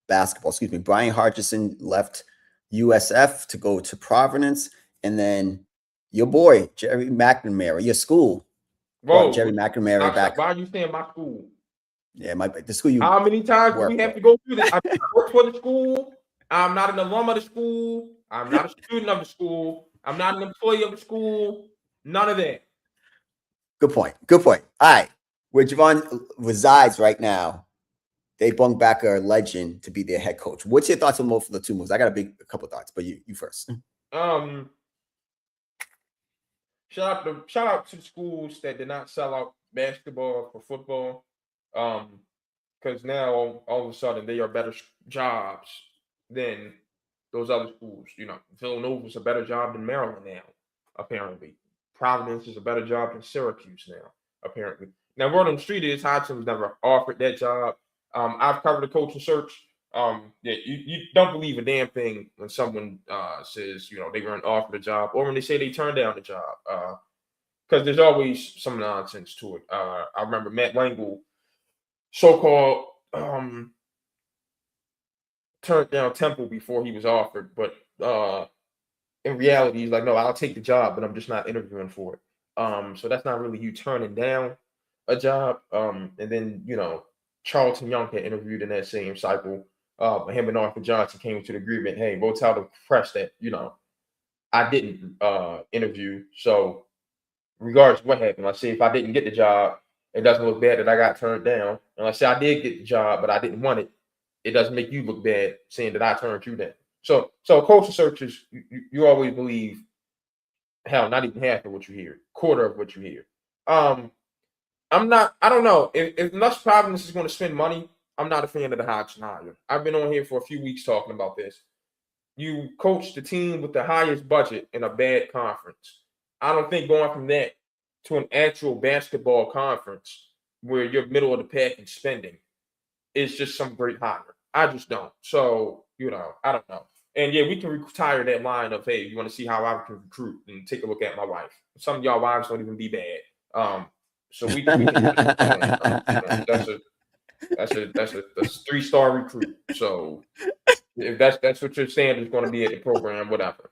basketball. Excuse me. Brian Hartison left USF to go to Providence, and then your boy Jerry McNamara, your school.
Whoa,
Jerry McNamara back.
Why are you saying my school?
Yeah, the school you.
How many times do we have to go through this? I work for the school. I'm not an alum of the school. I'm not a student of the school. I'm not an employee of the school. None of that.
Good point. All right. Where Javon resides right now, they brought back a legend to be their head coach. What's your thoughts on both of the two moves? I got a couple thoughts, but you first.
Shout out to the schools that did not sell out basketball for football. Because now all of a sudden they are better jobs than those other schools. Villanova's a better job than Maryland now, apparently. Providence is a better job than Syracuse now, apparently. Now, word on the street is Hodgson was never offered that job. I've covered the coaching search. You don't believe a damn thing when someone says, they weren't offered a job, or when they say they turned down the job. Because there's always some nonsense to it. I remember Matt Langle, so-called turned down Temple before he was offered, but in reality, he's like, no, I'll take the job, but I'm just not interviewing for it. So that's not really you turning down a job. And then, Charlton Young had interviewed in that same cycle. Him and Arthur Johnson came to the agreement, hey, we'll tell the press that, I didn't interview. So regardless of what happened, let's say if I didn't get the job, it doesn't look bad that I got turned down. And let's say I did get the job, but I didn't want it. It doesn't make you look bad saying that I turned you down. So coaching searches, you always believe, hell, not even half of what you hear, quarter of what you hear. I don't know. If unless Providence is going to spend money, I'm not a fan of the Hodgson hire. I've been on here for a few weeks talking about this. You coach the team with the highest budget in a bad conference. I don't think going from that to an actual basketball conference where you're middle of the pack in spending is just some great hire. I just don't. So, I don't know. And yeah, we can retire that line of, hey, you want to see how I can recruit and take a look at my wife. Some of y'all wives don't even be bad. So we can that's a 3-star recruit. So if that's what your standard is going to be at the program, whatever.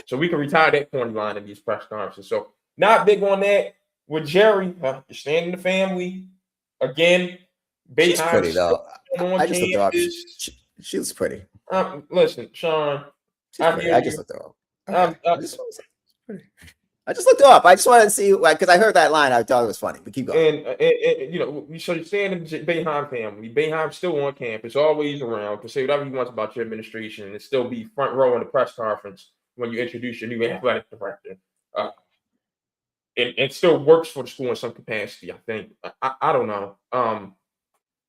So we can retire that corny line in these press conferences. So not big on that. With Jerry, you're staying in the family. Again,
She's pretty though. I just looked her up.
Kansas.
She looks pretty.
Listen, Sean.
I just looked her up. Okay. I just looked her up. I just wanted to see, because I heard that line. I thought it was funny. But keep going.
And so you're staying in the Boeheim family. Boeheim's still on campus, always around, to say whatever he wants about your administration, and still be front row in the press conference when you introduce your new athletic director. It still works for the school in some capacity, I think. I don't know.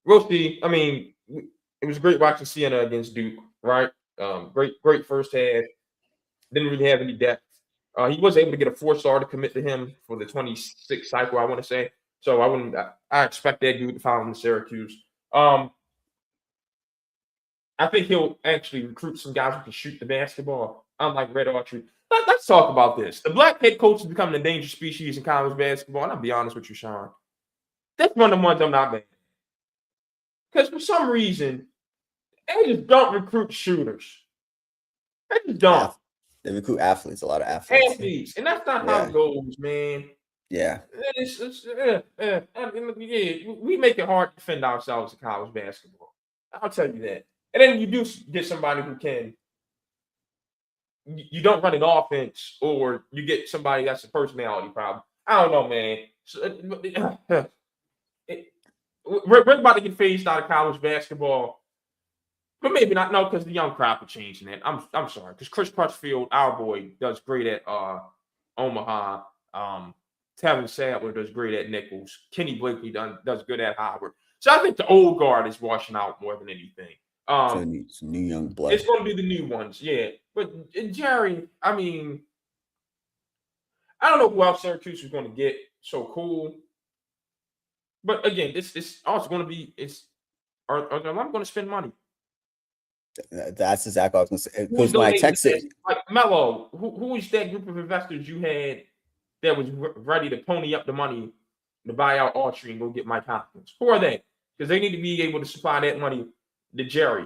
We'll see. I mean, it was great watching Sienna against Duke, right? Great first half. Didn't really have any depth. He was able to get a 4-star to commit to him for the 26th cycle, I want to say. So I expect that dude to follow him to Syracuse. I think he'll actually recruit some guys who can shoot the basketball, unlike Red Archery. Let's talk about this. The black head coach is becoming an endangered species in college basketball, and I'll be honest with you, Sean. That's one of the ones I'm not bad. Because for some reason, they just don't recruit shooters. They just don't.
They recruit athletes, a lot of
athletes. And that's not how it goes, man.
Yeah.
We make it hard to defend ourselves in college basketball. I'll tell you that. And then you do get somebody who can. You don't run an offense, or you get somebody that's a personality problem. I don't know, man. We're about to get phased out of college basketball. But maybe not, no, because the young crop are changing that. I'm sorry, because Chris Crutchfield, our boy, does great at Omaha. Tevin Sadler does great at Nichols. Kenny Blakely does good at Howard. So I think the old guard is washing out more than anything.
It's new young blood.
It's going to be the new ones, yeah. But Jerry, I mean, I don't know who else Syracuse is going to get. So cool. But again, it's also going to be are I'm going to spend money.
That's exactly what I was going to say. Because when I texted,
like Mello, who is that group of investors you had that was ready to pony up the money to buy out Autry and go get Mike Hopkins? Who are they? Because they need to be able to supply that money to Jerry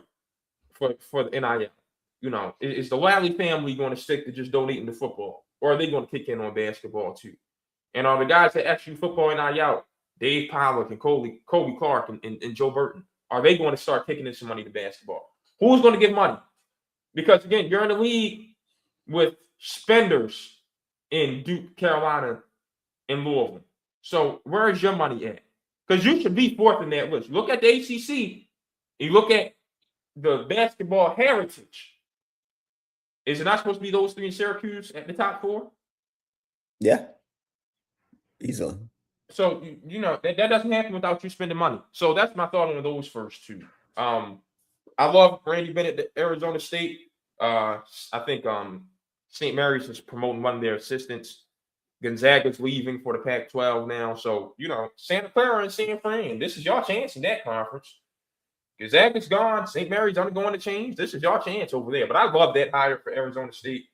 for the NIL. Is the Lally family going to stick to just donating to football, or are they going to kick in on basketball too? And are the guys that actually football NIL, Dave Pollock and Kobe Clark and Joe Burton, are they going to start kicking in some money to basketball? Who's going to give money? Because, again, you're in the league with spenders in Duke, Carolina, and Louisville. So where is your money at? Because you should be fourth in that list. Look at the ACC. You look at the basketball heritage. Is it not supposed to be those three in Syracuse at the top 4?
Yeah. Easily.
So, that doesn't happen without you spending money. So that's my thought on those first two. I love Randy Bennett at Arizona State. I think St. Mary's is promoting one of their assistants. Gonzaga's leaving for the Pac-12 now. So, Santa Clara and San Fran, this is your chance in that conference. Gonzaga's gone. St. Mary's undergoing a change. This is your chance over there. But I love that hire for Arizona State.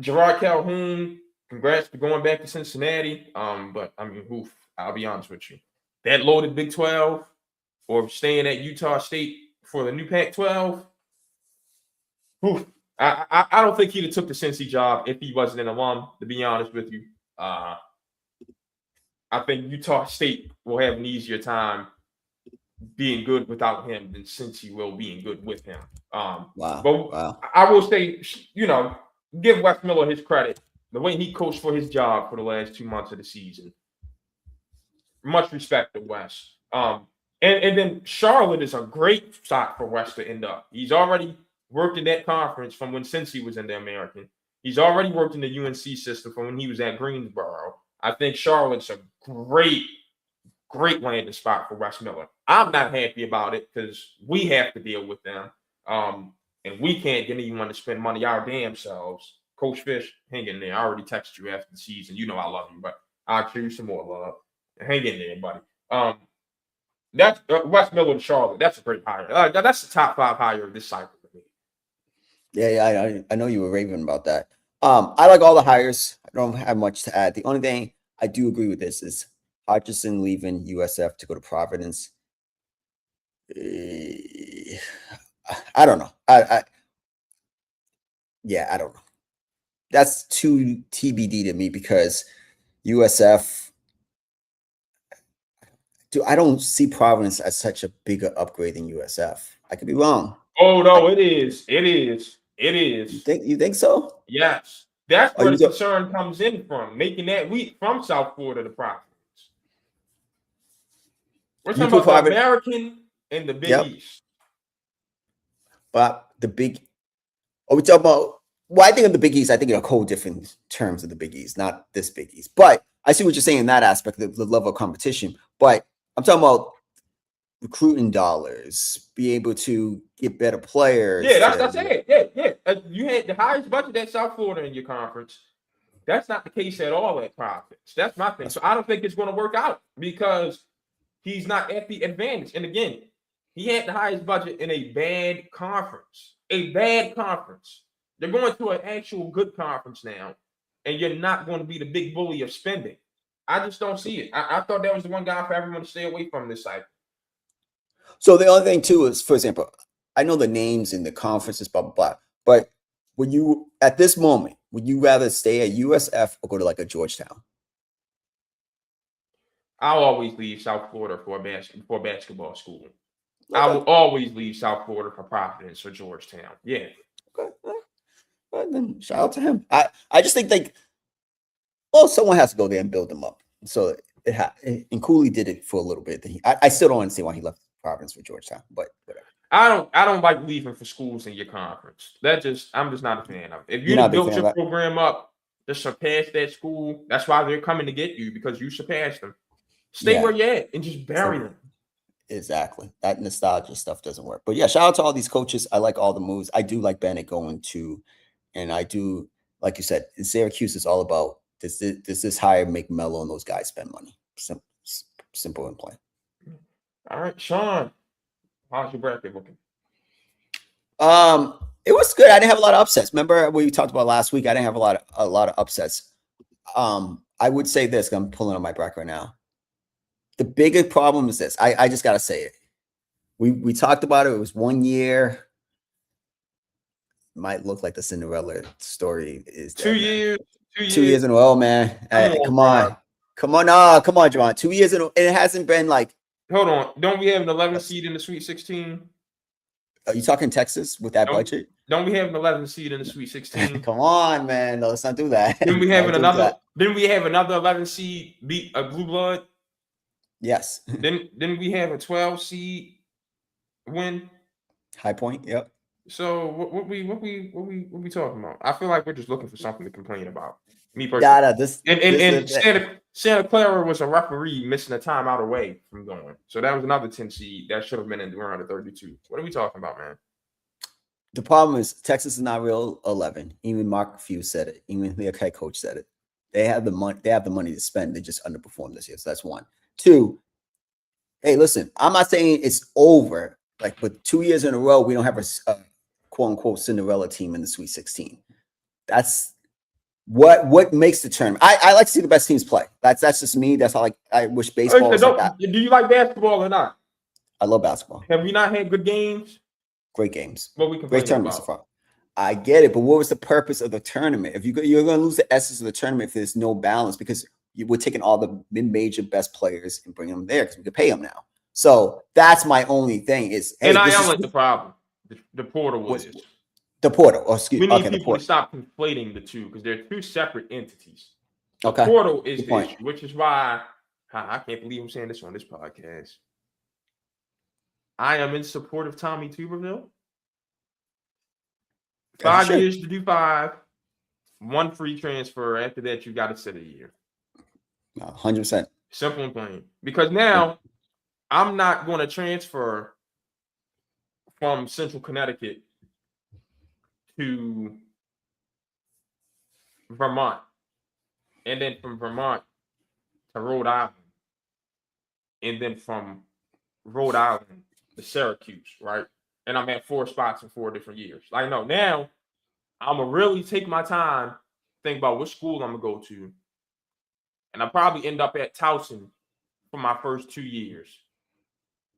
Gerard Calhoun, congrats for going back to Cincinnati. But I mean, I'll be honest with you. That loaded Big 12 or staying at Utah State for the new Pac-12. I don't think he'd have took the Cincy job if he wasn't an alum, to be honest with you. I think Utah State will have an easier time being good without him than Cincy will being good with him. Wow. I will say, give Wes Miller his credit. The way he coached for his job for the last 2 months of the season. Much respect to Wes. And then Charlotte is a great spot for Wes to end up. He's already worked in that conference from when Cincy was in the American. He's already worked in the UNC system from when he was at Greensboro. I think Charlotte's a great landing spot for Wes Miller. I'm not happy about it because we have to deal with them. And we can't get anyone to spend money our damn selves. Coach Fish, hang in there. I already texted you after the season. You know I love you, but I'll show you some more love. Hang in there, buddy. That's Wes Miller to Charlotte. That's a great hire. That's the top 5 hire of this cycle for me.
Yeah, I know you were raving about that. I like all the hires. I don't have much to add. The only thing I do agree with this is Hutchinson leaving USF to go to Providence. I don't know. I don't know. That's too TBD to me because USF. I don't see Providence as such a bigger upgrade than USF. I could be wrong.
Oh no, it is. It is.
You think so?
Yes. That's where the concern comes in from, making that leap from South Florida to Providence. We're talking about the American and the Big East.
But are we talking about? Well, I think of the Big East. I think in a whole different terms of the Big East, not this Big East. But I see what you're saying in that aspect, the level of competition. But I'm talking about recruiting dollars, be able to get better players.
Yeah, that's it. Yeah. You had the highest budget at South Florida in your conference. That's not the case at all at Providence. That's my thing. So I don't think it's going to work out because he's not at the advantage. And again, he had the highest budget in a bad conference. They're going to an actual good conference now, and you're not going to be the big bully of spending. I just don't see it. I thought that was the one guy for everyone to stay away from this cycle.
So the other thing too is, for example, I know the names in the conferences, blah, blah, blah. But at this moment, would you rather stay at USF or go to like a Georgetown?
I'll always leave South Florida for basketball school. Okay. I will always leave South Florida for Providence or Georgetown. Yeah.
Okay. Well, then shout out to him. I just think someone has to go there and build them up. So and Cooley did it for a little bit. I still don't understand why he left Providence for Georgetown, but whatever.
I don't like leaving for schools in your conference. I'm just not a fan of it. If you built your program up to surpass that school, that's why they're coming to get you, because you surpassed them. Stay where you're at and just bury them.
Exactly. That nostalgia stuff doesn't work. But yeah, shout out to all these coaches. I like all the moves. I do like Bennett going to, and I do, like you said, in Syracuse is all about does this hire make Melo and those guys spend money? Simple and plain.
All right, Sean, how's your bracket looking?
It was good. I didn't have a lot of upsets. Remember what we talked about last week? I didn't have a lot of upsets. I would say this. I'm pulling on my bracket right now. The biggest problem is this. I just gotta say it. We talked about it. It was 1 year. Might look like the Cinderella story is
2 years.
2 years in a row, man. Hey, come on, Javon. 2 years in a row. And it hasn't been like.
Hold on. Don't we have an 11 seed in the Sweet 16?
Are you talking Texas with that budget?
Don't we have an 11 seed in the Sweet 16?
Come on, man. No, let's not do that.
Didn't we have another 11 seed beat a Blue Blood?
Yes.
Then we have a 12 seed win.
High Point. Yep.
So what we talking about? I feel like we're just looking for something to complain about. Me personally.
Nah, this
And
is
Santa Clara was a referee missing a timeout away from going. So that was another 10 seed that should have been in around the 32. What are we talking about, man?
the problem is Texas is not real 11. Even Mark Few said it. Even their head coach said it. They have the money. They have the money to spend. They just underperformed this year. So that's one. Two. Hey, listen. I'm not saying it's over. Like, but 2 years in a row, we don't have a quote unquote Cinderella team in the Sweet 16. That's what makes the tournament. I like to see the best teams play. That's just me. That's how I wish baseball was like that.
Do you like basketball or not?
I love basketball.
Have we not had good games?
Great games.
What we
Great tournaments so far. I get it, but what was the purpose of the tournament? If you're going to lose the essence of the tournament if there's no balance, because we're taking all the mid-major best players and bringing them there because we can pay them now. So that's my only thing is, hey,
and this is the problem. The portal was
the portal. Oh, excuse
me. We need
okay,
people to stop conflating the two because they're two separate entities. The
okay.
portal is the issue, which is why I can't believe I'm saying this on this podcast. I am in support of Tommy Tuberville. 5 years to do 5, 1 free transfer. After that, you got to sit a year.
100%.
Simple and plain. Because now I'm not going to transfer from Central Connecticut to Vermont, and then from Vermont to Rhode Island, and then from Rhode Island to Syracuse, right? And I'm at 4 spots in 4 different years. Like, no, now I'm going to really take my time, think about which school I'm going to go to. And I'll probably end up at Towson for my first 2 years.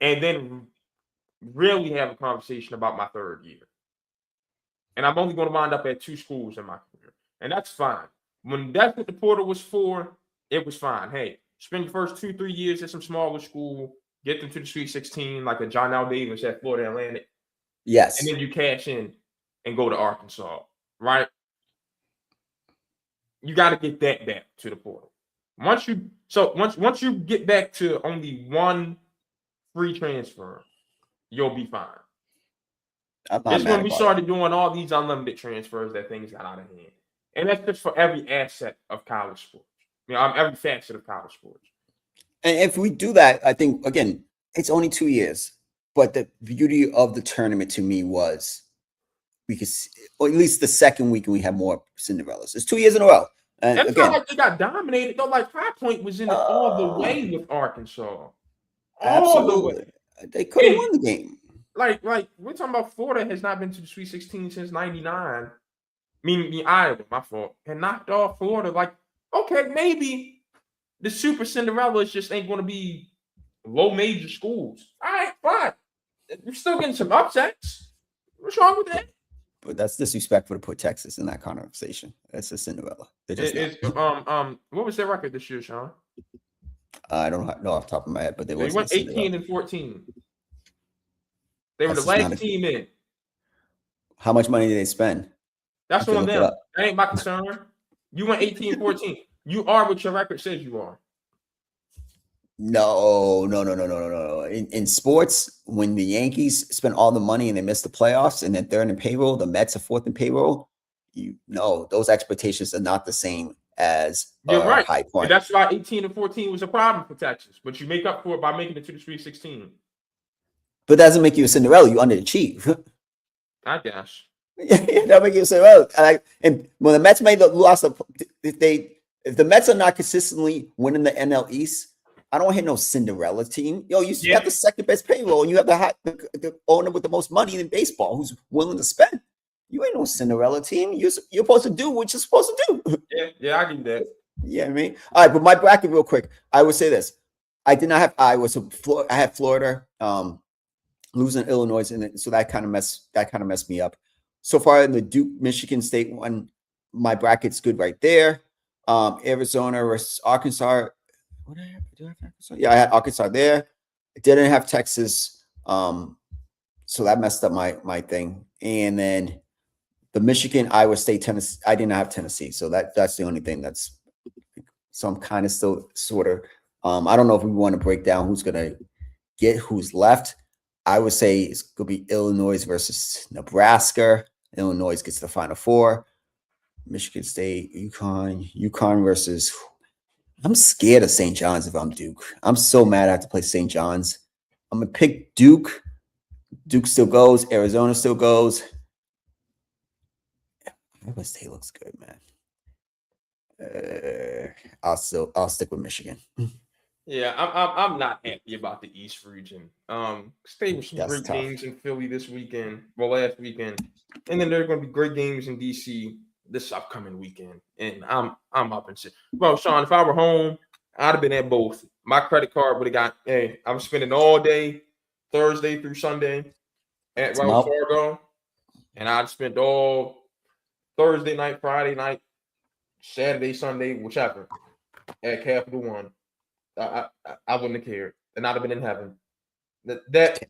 And then really have a conversation about my 3rd year. And I'm only going to wind up at 2 schools in my career. And that's fine. When that's what the portal was for, it was fine. Hey, spend the first 2-3 years at some smaller school, get them to the Sweet 16, like a John L. Davis at Florida Atlantic.
Yes.
And then you cash in and go to Arkansas, right? You got to get that back to the portal. Once you get back to only 1 free transfer, you'll be fine. It's when we started doing all these unlimited transfers that things got out of hand. And that's just for every asset of college sports. Every facet of college sports.
And if we do that, I think, again, it's only 2 years. But the beauty of the tournament to me was we could see, or at least the second week, we had more Cinderellas. It's 2 years in a row. And
it's not like they got dominated, though. Like High Point was in it all the way with Arkansas.
Absolutely. They could have won the game.
Like we're talking about Florida has not been to the Sweet 16 since '99. Iowa, my fault, and knocked off Florida. Like, okay, maybe the Super Cinderellas just ain't going to be low major schools. All right, fine. You're still getting some upsets. What's wrong with that?
But that's disrespectful to put Texas in that conversation. That's a Cinderella.
What was their record this year, Sean?
I don't know off the top of my head, but they
went 18-14. They were the last team in.
How much money did they spend?
That's on them. That ain't my concern. You went 18-14. You are what your record says you are.
No. In sports, when the Yankees spend all the money and they miss the playoffs and then 3rd in payroll, the Mets are 4th in payroll, those expectations are not the same as
You're right.
High Point.
And that's why 18-14 was a problem for Texas. But you make up for it by making it to the Sweet 16.
But that doesn't make you a Cinderella. You underachieve.
I guess.
Yeah, that make you a Cinderella. And when the Mets made the loss, if the Mets are not consistently winning the NL East, I don't want to hear no Cinderella team. You have the 2nd best payroll, and you have the owner with the most money in baseball who's willing to spend. You ain't no Cinderella team. You're supposed to do what you're supposed to do.
Yeah, I get that.
Yeah, I mean, all right, but my bracket real quick. I would say this: I did not have Iowa, so I had Florida losing Illinois, and so that kind of messed me up. So far in the Duke Michigan State one, my bracket's good right there. Arizona versus Arkansas. What did I have? Do I have Arkansas? Yeah, I had Arkansas there. I didn't have Texas, so that messed up my thing. And then the Michigan, Iowa State, Tennessee. I did not have Tennessee, so that's the only thing So I'm kind of still sort of. I don't know if we want to break down who's gonna get who's left. I would say it's going to be Illinois versus Nebraska. Illinois gets to the Final Four. Michigan State, UConn versus. I'm scared of St. John's if I'm Duke. I'm so mad I have to play St. John's. I'm going to pick Duke. Duke still goes. Arizona still goes. Iowa State looks good, man. I'll stick with Michigan.
Yeah, I'm not happy about the East region. Stay with some
That's
great
tough.
games in Philly this weekend, last weekend, and then there are going to be great games in DC this upcoming weekend. And I'm up and shit. Well, Sean, if I were home, I'd have been at both. My credit card would have got. Hey, I'm spending all day Thursday through Sunday at Wells Fargo, and I'd spent all Thursday night, Friday night, Saturday, Sunday, whichever, at Capital One. I wouldn't have cared, and I'd have been in heaven. That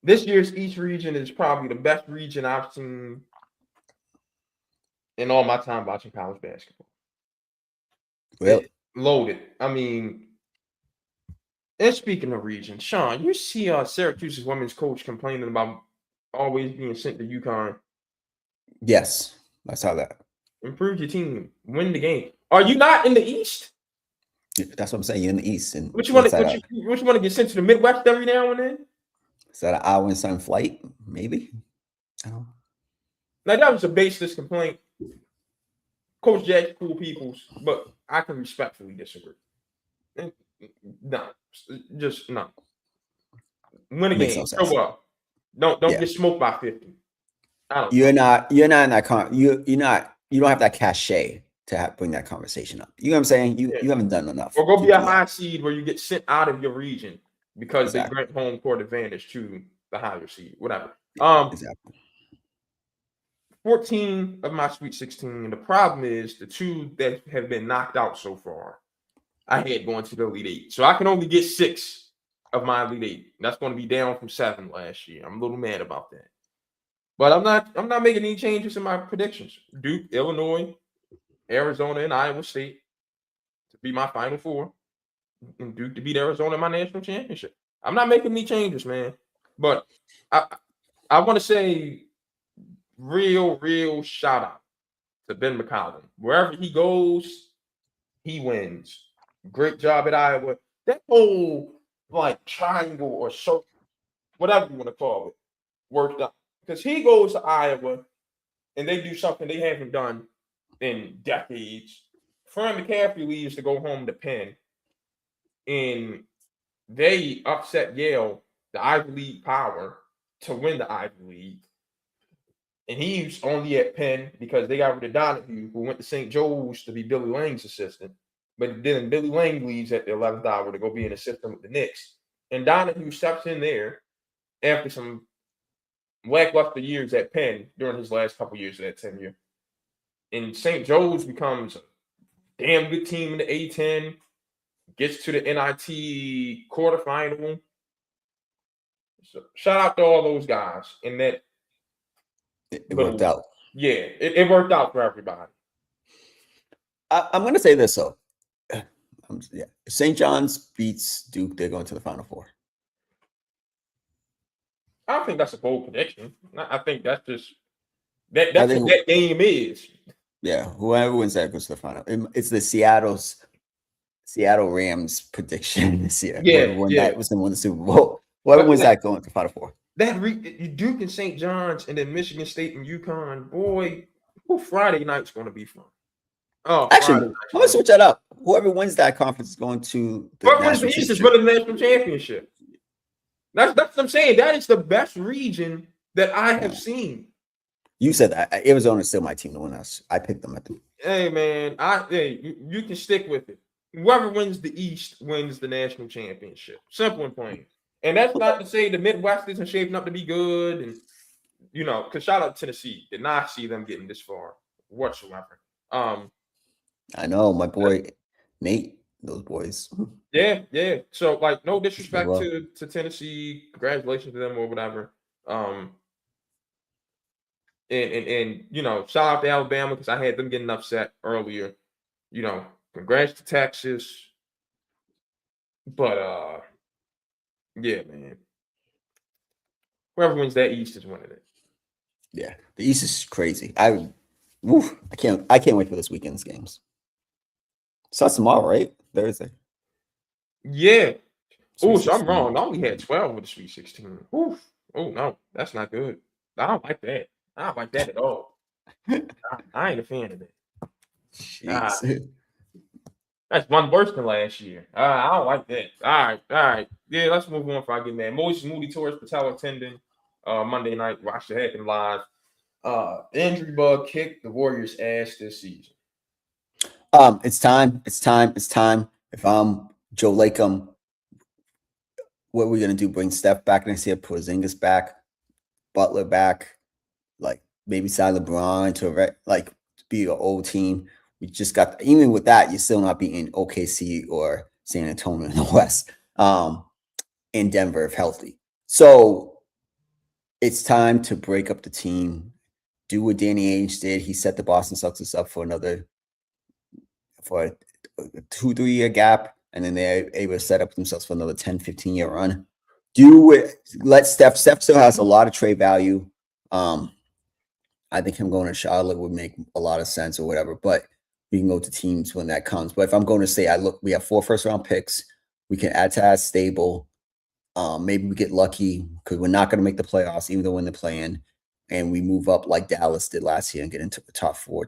this year's East region is probably the best region I've seen in all my time watching college basketball.
Really?
Loaded. I mean, and speaking of region, Sean, you see Syracuse's women's coach complaining about always being sent to UConn.
Yes, I saw that.
Improve your team, win the game. Are you not in the East?
That's what I'm saying. You're in the East, and
What you want to get sent to the Midwest every now and then?
Is that an hour and some flight? Maybe. I don't know.
Now that was a baseless complaint. Coach Jack's cool peoples, but I can respectfully disagree. No, just no. Win a
Makes
game.
no sense.
Show up. Don't get smoked by 50.
You're not in that you're not. You don't have that cachet to bring that conversation up. You know what I'm saying? You haven't done enough.
Or go be a high seed where you get sent out of your region because they grant home court advantage to the higher seed. Whatever.
Exactly.
14 of my Sweet 16. The problem is the two that have been knocked out so far, I had going to the Elite Eight. So I can only get 6 of my Elite Eight. That's going to be down from 7 last year. I'm a little mad about that. But I'm not making any changes in my predictions. Duke, Illinois, Arizona, and Iowa State to be my Final Four. And Duke to beat Arizona in my national championship. I'm not making any changes, man. But I want to say real shout out to Ben McCollum. Wherever he goes, he wins. Great job at Iowa. That whole triangle or circle, whatever you want to call it, worked out. Because he goes to Iowa and they do something they haven't done in decades. Fran McCaffrey leaves to go home to Penn. And they upset Yale, the Ivy League power, to win the Ivy League. And he's only at Penn because they got rid of Donahue, who went to St. Joe's to be Billy Lang's assistant. But then Billy Lang leaves at the 11th hour to go be an assistant with the Knicks. And Donahue steps in there after some lackluster years at Penn during his last couple years of that tenure. And St. Joe's becomes a damn good team in the A-10, gets to the NIT quarterfinal. So shout out to all those guys. And that
it worked out.
Yeah, it worked out for everybody.
I'm going to say this, though. If St. John's beats Duke, they're going to the Final Four.
I don't think that's a bold prediction. I think that's just that's what that game is.
Yeah, whoever wins that goes to the final. It's the Seattle Rams prediction this year. Whoever won that was going to win the Super Bowl. Whoever wins that going to the Final Four.
Duke and St. John's and then Michigan State and UConn, boy, Friday night's going to be fun. Oh,
actually, I'm going to switch that up. Whoever wins that conference is going to the national championship.
For the national championship. That's what I'm saying. That is the best region that I have seen.
You said that Arizona is still my team to win us. I picked them at the.
Hey man, you can stick with it. Whoever wins the East wins the national championship. Simple and plain. And that's not to say the Midwest isn't shaping up to be good. And because shout out to Tennessee, did not see them getting this far whatsoever.
I know my boy Nate. Those boys.
Yeah. So no disrespect to Tennessee. Congratulations to them or whatever. And shout out to Alabama because I had them getting upset earlier. Congrats to Texas. But yeah, man. Whoever wins that East is winning it.
Yeah, the East is crazy. I can't wait for this weekend's games. Starts tomorrow, right? Thursday.
Yeah.
Sweet
Oh, so I'm
16.
wrong. I only had 12 with the Sweet 16. Oof. Oh no, that's not good. I don't like that. I don't like that at all. I ain't a fan of it.
Jeez.
That's one worse than last year. I don't like that. All right. Yeah, let's move on before I get mad. Moses Moody tore his patella tendon Monday night. Watched it happen live. The injury bug kicked the Warriors' ass this season.
It's time. If I'm Joe Lacob, what are we gonna do? Bring Steph back next year, Porzingis back, Butler back, like maybe sign LeBron to be an old team. We just got even with that, you're still not beating OKC or San Antonio in the West. In Denver if healthy. So it's time to break up the team. Do what Danny Ainge did. He set the Boston Celtics up for a 2-3 year gap, and then they're able to set up themselves for another 10-15 year run. Let Steph still has a lot of trade value. I think him going to Charlotte would make a lot of sense or whatever, but we can go to teams when that comes. But if I'm going to say, we have 4 first round picks, we can add to that stable. Maybe we get lucky because we're not going to make the playoffs, even though we're in the play-in, and we move up like Dallas did last year and get into the top 4,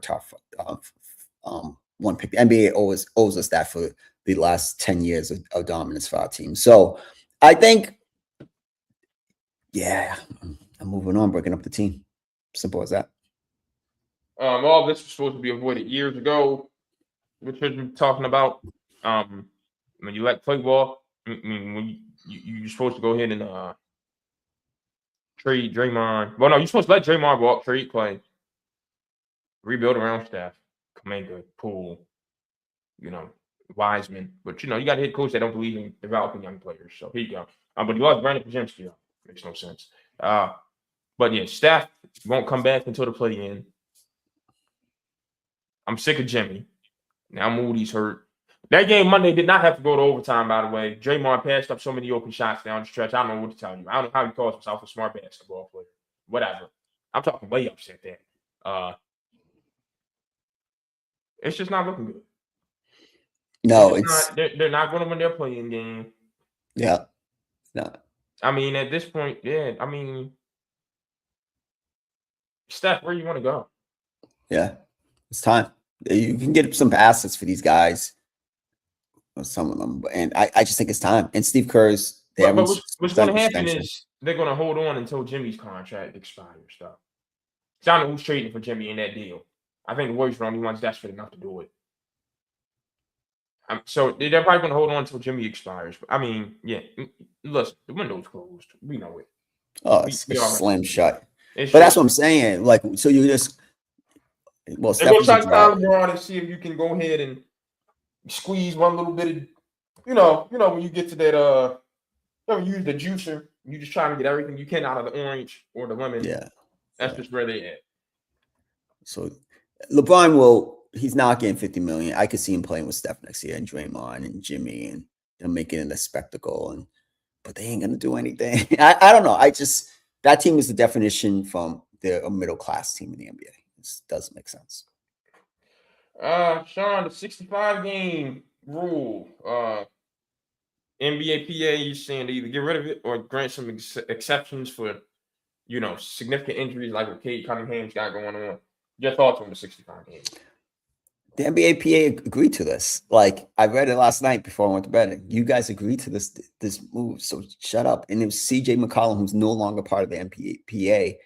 one pick. The NBA always owes us that for the last 10 years of dominance for our team. So I think, yeah, I'm moving on, breaking up the team. Simple as that.
All this was supposed to be avoided years ago, which we're talking about. When you let play ball, when you're supposed to go ahead and trade Draymond. Well, no, you're supposed to let Draymond walk, trade Clay, rebuild around Steph, Kuminga, Poole, Wiseman. But you got a head coach that don't believe in developing young players. So here you go. But you lost Brandon Podziemski. Makes no sense. But yeah, Steph won't come back until the play-in. I'm sick of Jimmy. Now Moody's hurt. That game Monday did not have to go to overtime, by the way. Draymond passed up so many open shots down the stretch. I don't know what to tell you. I don't know how he calls himself a smart basketball player. Whatever. I'm talking way upset there. It's just not looking good.
No,
they're not going to win their play-in game.
Yeah. No.
I mean, at this point, yeah. I mean, Steph, where you want to go?
Yeah, it's time. You can get some assets for these guys, some of them, and I just think it's time. And Steve Kerr's.
But what's going to happen is they're going to hold on until Jimmy's contract expires. Stuff. I don't know who's trading for Jimmy in that deal. I think the Warriors are the only ones desperate enough to do it. So they're probably going to hold on until Jimmy expires. I mean, yeah. Listen, the window's closed. We know it.
Oh, it's slam shut.
But
that's what I'm saying. Like, so you just
Steph will try to call LeBron and see if you can go ahead and squeeze one little bit of, when you get to that, use the juicer. You just trying to get everything you can out of the orange or the lemon.
Yeah,
that's just where they at.
So LeBron he's not getting $50 million. I could see him playing with Steph next year and Draymond and Jimmy and making it a spectacle. But they ain't gonna do anything. I don't know. That team is the definition from a middle class team in the NBA. This doesn't make sense.
Sean, the 65 game rule. NBA PA is saying to either get rid of it or grant some exceptions for, significant injuries like what Cade Cunningham's got going on. Your thoughts on the 65 games?
The NBA PA agreed to this. Like, I read it last night before I went to bed. You guys agreed to this move, so shut up. And it was CJ McCollum, who's no longer part of the NBA PA,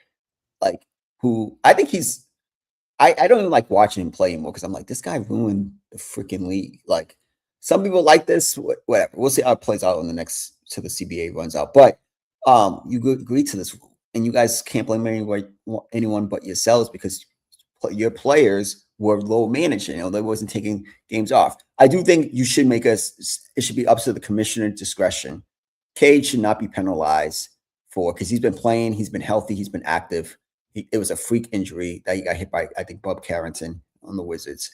like, who I think I don't even like watching him play anymore because I'm like, this guy ruined the freaking league. Like, some people like this, whatever. We'll see how it plays out till the CBA runs out. But you agreed to this rule, and you guys can't blame anyone but yourselves because your players were low managing. They wasn't taking games off. I do think you should it should be up to the commissioner discretion. Cade should not be penalized because he's been playing, he's been healthy, he's been active. It was a freak injury that he got hit by, I think, Bob Carrington on the Wizards.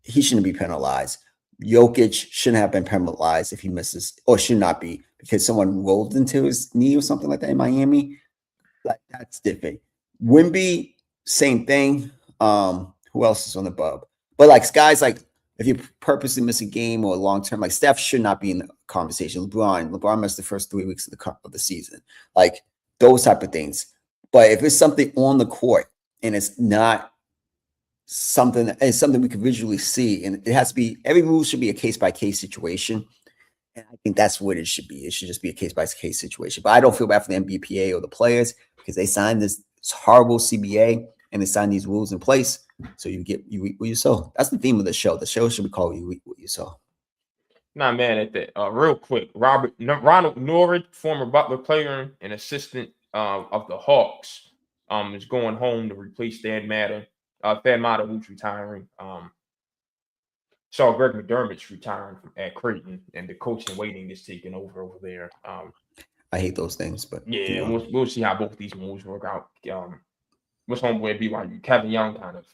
He shouldn't be penalized. Jokic shouldn't have been penalized if he misses, or should not be, because someone rolled into his knee or something like that in Miami. Like that's different. Wimby, same thing. Who else is on the bub? But like guys, like if you purposely miss a game or long term, like Steph should not be in the conversation. LeBron missed the first 3 weeks of the season, like those type of things. But if it's something on the court and it's not it's something we can visually see, and it has to be every rule should be a case by case situation. And I think that's what it should be. It should just be a case by case situation. But I don't feel bad for the NBPA or the players because they signed this horrible CBA and they signed these rules in place. So you eat what you sow. That's the theme of the show. The show should be called "You Eat What You Sow."
Not mad at that. Real quick, Ronald Norwood, former Butler player and assistant of the Hawks, is going home to replace Thad Matta. Thad Matta, who's retiring. Saw Greg McDermott's retiring at Creighton, and the coach in waiting is taking over there.
I hate those things, but
yeah, you know. we'll see how both these moves work out. What's homeboy at BYU? Kevin Young kind of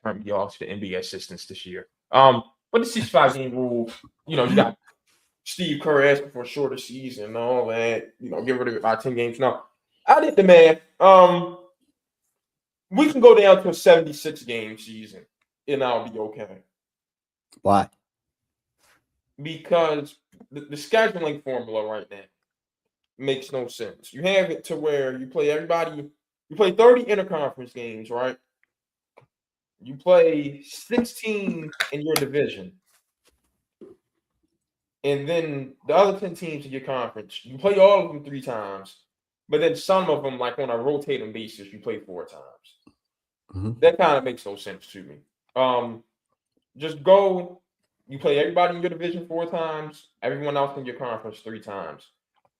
turned me off to the NBA assistants this year. But the 65-game rule, you know, you got Steve Kerr asking for a shorter season and all that. You know, get rid of it by 10 games. No, I did the math. We can go down to a 76-game season, and I'll be okay.
Why?
Because the scheduling formula right now makes no sense. You have it to where you play 30 interconference games, right? You play 16 in your division. And then the other 10 teams in your conference, you play all of them 3 times. But then some of them, like on a rotating basis, you play 4 times. Mm-hmm. That kind of makes no sense to me. Just go, you play everybody in your division 4 times, everyone else in your conference 3 times,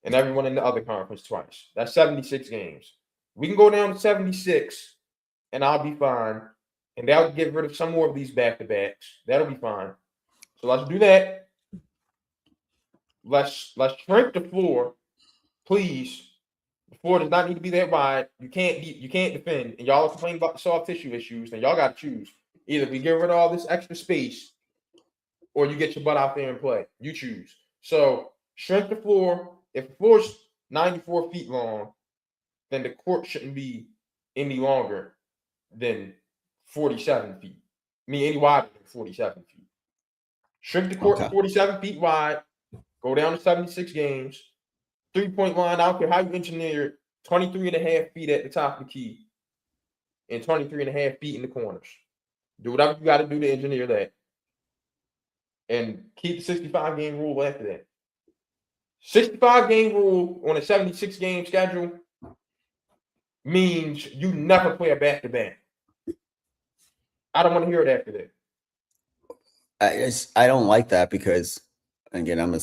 and everyone in the other conference twice. That's 76 games. We can go down to 76, and I'll be fine. And they'll get rid of some more of these back-to-backs. That'll be fine. So let's do that. Let's shrink the floor, please. The floor does not need to be that wide. You can't defend, and y'all are complaining about the soft tissue issues. And y'all got to choose. Either we get rid of all this extra space, or you get your butt out there and play. You choose. So shrink the floor. If the floor's 94 feet long, then the court shouldn't be any longer than 47 feet. I mean, any wider than 47 feet. Shrink the court to 47 feet wide. Go down to 76 games. 3-point line, I don't care how you engineer it, 23.5 feet at the top of the key and 23.5 feet in the corners. Do whatever you got to do to engineer that. And keep the 65-game rule after that. 65-game rule on a 76-game schedule means you never play a back-to-back. I don't want to hear it after that.
I don't like that because, again, I'm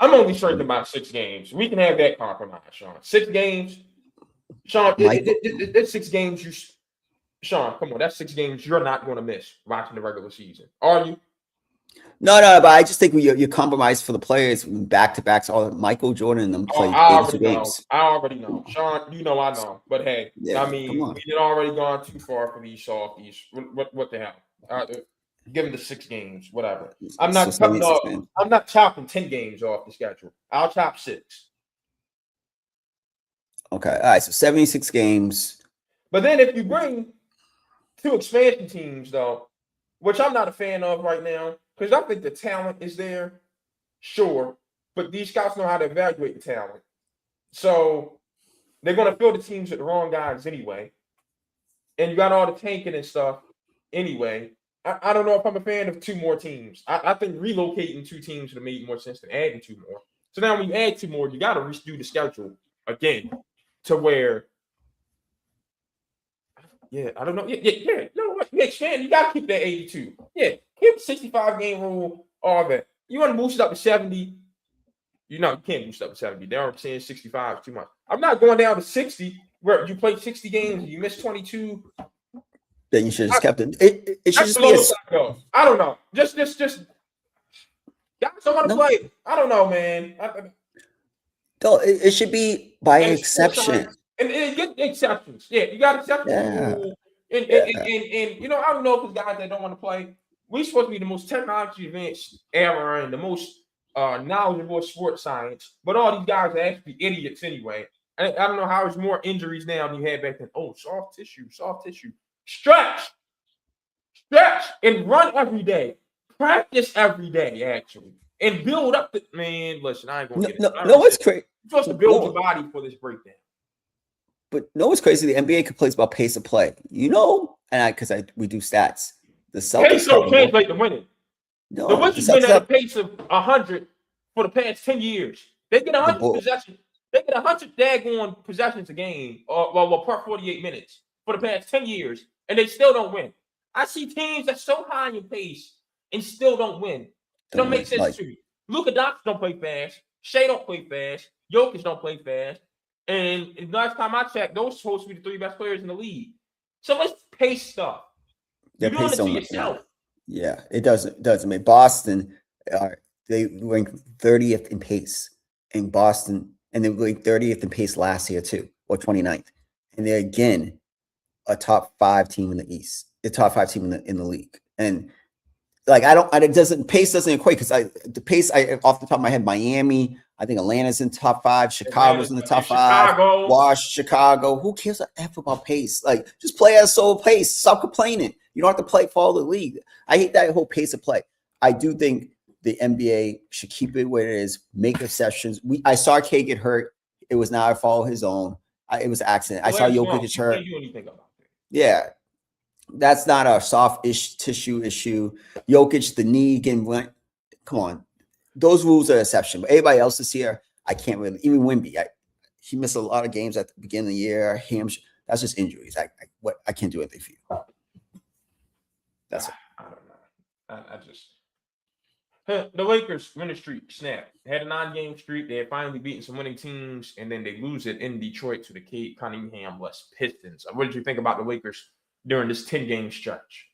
only certain about 6 games. We can have that compromise, Sean. 6 games. Sean, it's 6 games Sean, come on. That's 6 games you're not going to miss watching the regular season. Are you?
No, but I just think you compromise for the players back-to-backs. All Michael Jordan and them played 82 games.
I already know. Sean, you know I know. But hey,
yeah,
I mean, we had already gone too far for these softies. What the hell? Give them the 6 games, whatever. I'm not chopping 10 games off the schedule. I'll chop 6.
Okay. All right. So 76 games.
But then if you bring 2 expansion teams, though, which I'm not a fan of right now, because I think the talent is there, sure, but these scouts know how to evaluate the talent. So they're going to fill the teams with the wrong guys anyway. And you got all the tanking and stuff anyway. I don't know if I'm a fan of 2 more teams. I think relocating 2 teams would have made more sense than adding 2 more. So now when you add 2 more, you got to redo the schedule again to where, I don't know. You know what? You got to keep that 82. Yeah, keep the 65-game rule, all that. You want to boost it up to 70? You can't boost it up to 70. They're already saying 65 is too much. I'm not going down to 60 where you play 60 games and you miss 22.
Then you should have just kept it. It should just be
I don't know. Just guys don't want to play. I don't know, man.
No, it should be by exception.
And get exceptions. Yeah, you got exceptions.
Yeah.
And I don't know if there's guys that don't want to play. We're supposed to be the most technology advanced era and the most knowledgeable sports science, but all these guys are actually idiots anyway. I don't know how there's more injuries now than you had back then. Oh, soft tissue. Stretch, and run every day. Practice every day, actually, and build up the man. Listen, I ain't gonna get it.
No, it's crazy.
You're supposed to build your body for this breakdown.
But no, it's crazy. The NBA complains about pace of play. And we do stats. The Celtics
Pace don't translate to winning.
No,
the Wizards been at a pace of 100 for the past 10 years. They get 100 possessions. They get 100 daggone possessions a game, or per 48 minutes for the past 10 years, and they still don't win. I see teams that's so high in pace and still don't win. It don't make sense to me. Luka Doncic don't play fast. Shea don't play fast. Jokic don't play fast. And last time I checked, those are supposed to be the 3 best players in the league. So let's pace stuff. You're doing it to yourself.
Yeah, it doesn't. I mean, Boston, they rank 30th in pace in Boston, and they ranked 30th in pace last year too, or 29th. And they're again a top 5 team in the East, the top 5 team in the league. And like pace doesn't equate because the pace off the top of my head, Miami, I think Atlanta's in top 5, Chicago's in the top 5, Chicago. Who cares about pace? Like, just play at a slow pace. Stop complaining. You don't have to play for all the league. I hate that whole pace of play. I do think the NBA should keep it where it is, make exceptions. I saw K get hurt. It was not a fault of his own. It was an accident. I saw Jokic get hurt. Yeah. That's not a soft tissue issue. Jokic, the knee again went. Come on. Those rules are an exception. But everybody else this year, I can't really. Even Wemby, he missed a lot of games at the beginning of the year. That's just injuries. I can't do anything for you. That's it.
I don't know. The Lakers winning streak snapped. They had a 9-game streak. They had finally beaten some winning teams, and then they lose it in Detroit to the Kate Cunningham-less Pistons. What did you think about the Lakers during this 10-game stretch?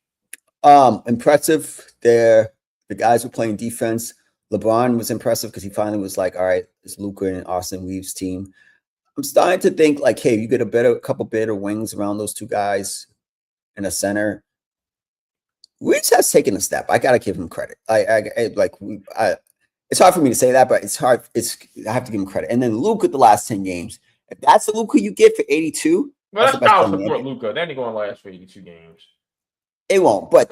Impressive. The guys were playing defense. LeBron was impressive because he finally was like, all right, it's Luka and Austin Reeves' team. I'm starting to think like, hey, you get a couple better wings around those 2 guys in a center. Reeves has taken a step. I gotta give him credit. It's hard for me to say that, but it's hard. I have to give him credit. And then Luka the last 10 games. If that's the Luka you get for 82,
well, that's how support Luka. That ain't gonna last for 82 games.
It won't. But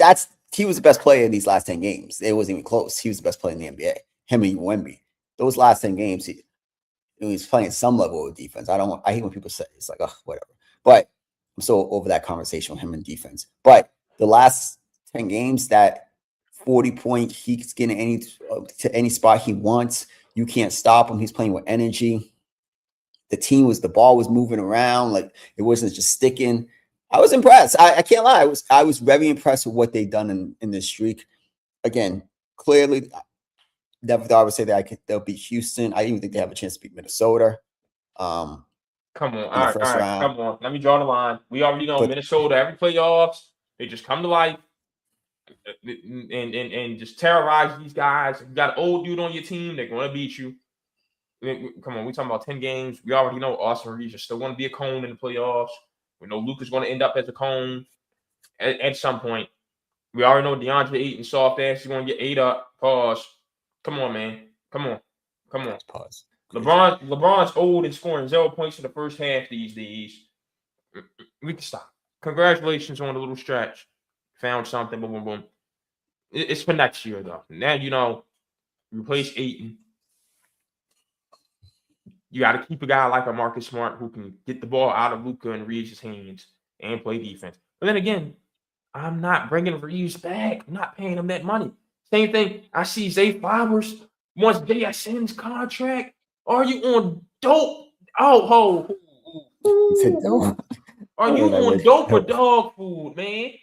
he was the best player in these last 10 games. It wasn't even close. He was the best player in the NBA. Him and Wemby. Those last 10 games, he was playing some level of defense. I hate when people say it's like, oh, whatever. But I'm so over that conversation with him in defense. But the last 10 games, that 40-point, he's getting to any spot he wants. You can't stop him. He's playing with energy. The ball was moving around. Like, it wasn't just sticking. I was impressed. I can't lie. I was very impressed with what they've done in this streak. Again, clearly, never thought I would say that they'll beat Houston. I didn't even think they have a chance to beat Minnesota.
Come on. All right. Come on. Let me draw the line. We already know Minnesota, every playoffs, they just come to life and just terrorize these guys. If you got an old dude on your team, they're going to beat you. Come on. We're talking about 10 games. We already know Austin Reeves is still going to be a cone in the playoffs. We know Luka's going to end up as a cone at some point. We already know DeAndre Ayton soft ass is going to get ate up. Pause. Come on, man. Come on.
Pause.
LeBron's old and scoring 0 points in the first half these days. We can stop. Congratulations on the little stretch. Found something. Boom, boom, boom. It's for next year, though. Now, replace Ayton. You got to keep a guy like a Marcus Smart who can get the ball out of Luka and Reeves' hands and play defense. But then again, I'm not bringing Reeves back. I'm not paying him that money. Same thing. I see Zay Flowers wants JSN's contract. Are you on dope? Oh, Are you on dope or dog food, man?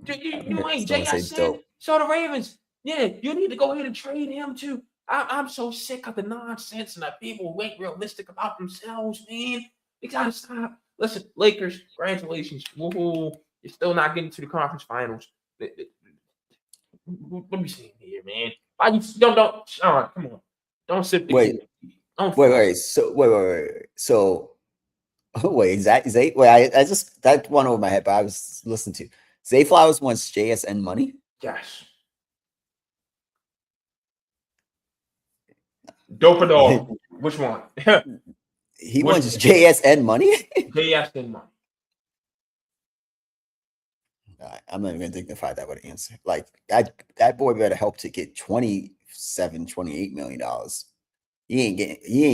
You ain't JSN. So the Ravens, you need to go ahead and trade him too. I'm so sick of the nonsense and the people who ain't realistic about themselves, man. You gotta stop. Listen, Lakers, congratulations. Woohoo. You're still not getting to the conference finals. What are we saying here, man? Don't. All right, come on. Don't sip the
wait. I just that went over my head, but I was listening to Zay Flowers wants JSN money.
Yes. Dope or dog? Which one?
He wants his JSN money.
JSN money.
I'm not even gonna dignify that with an answer. Like that boy better help to get $28 million. He ain't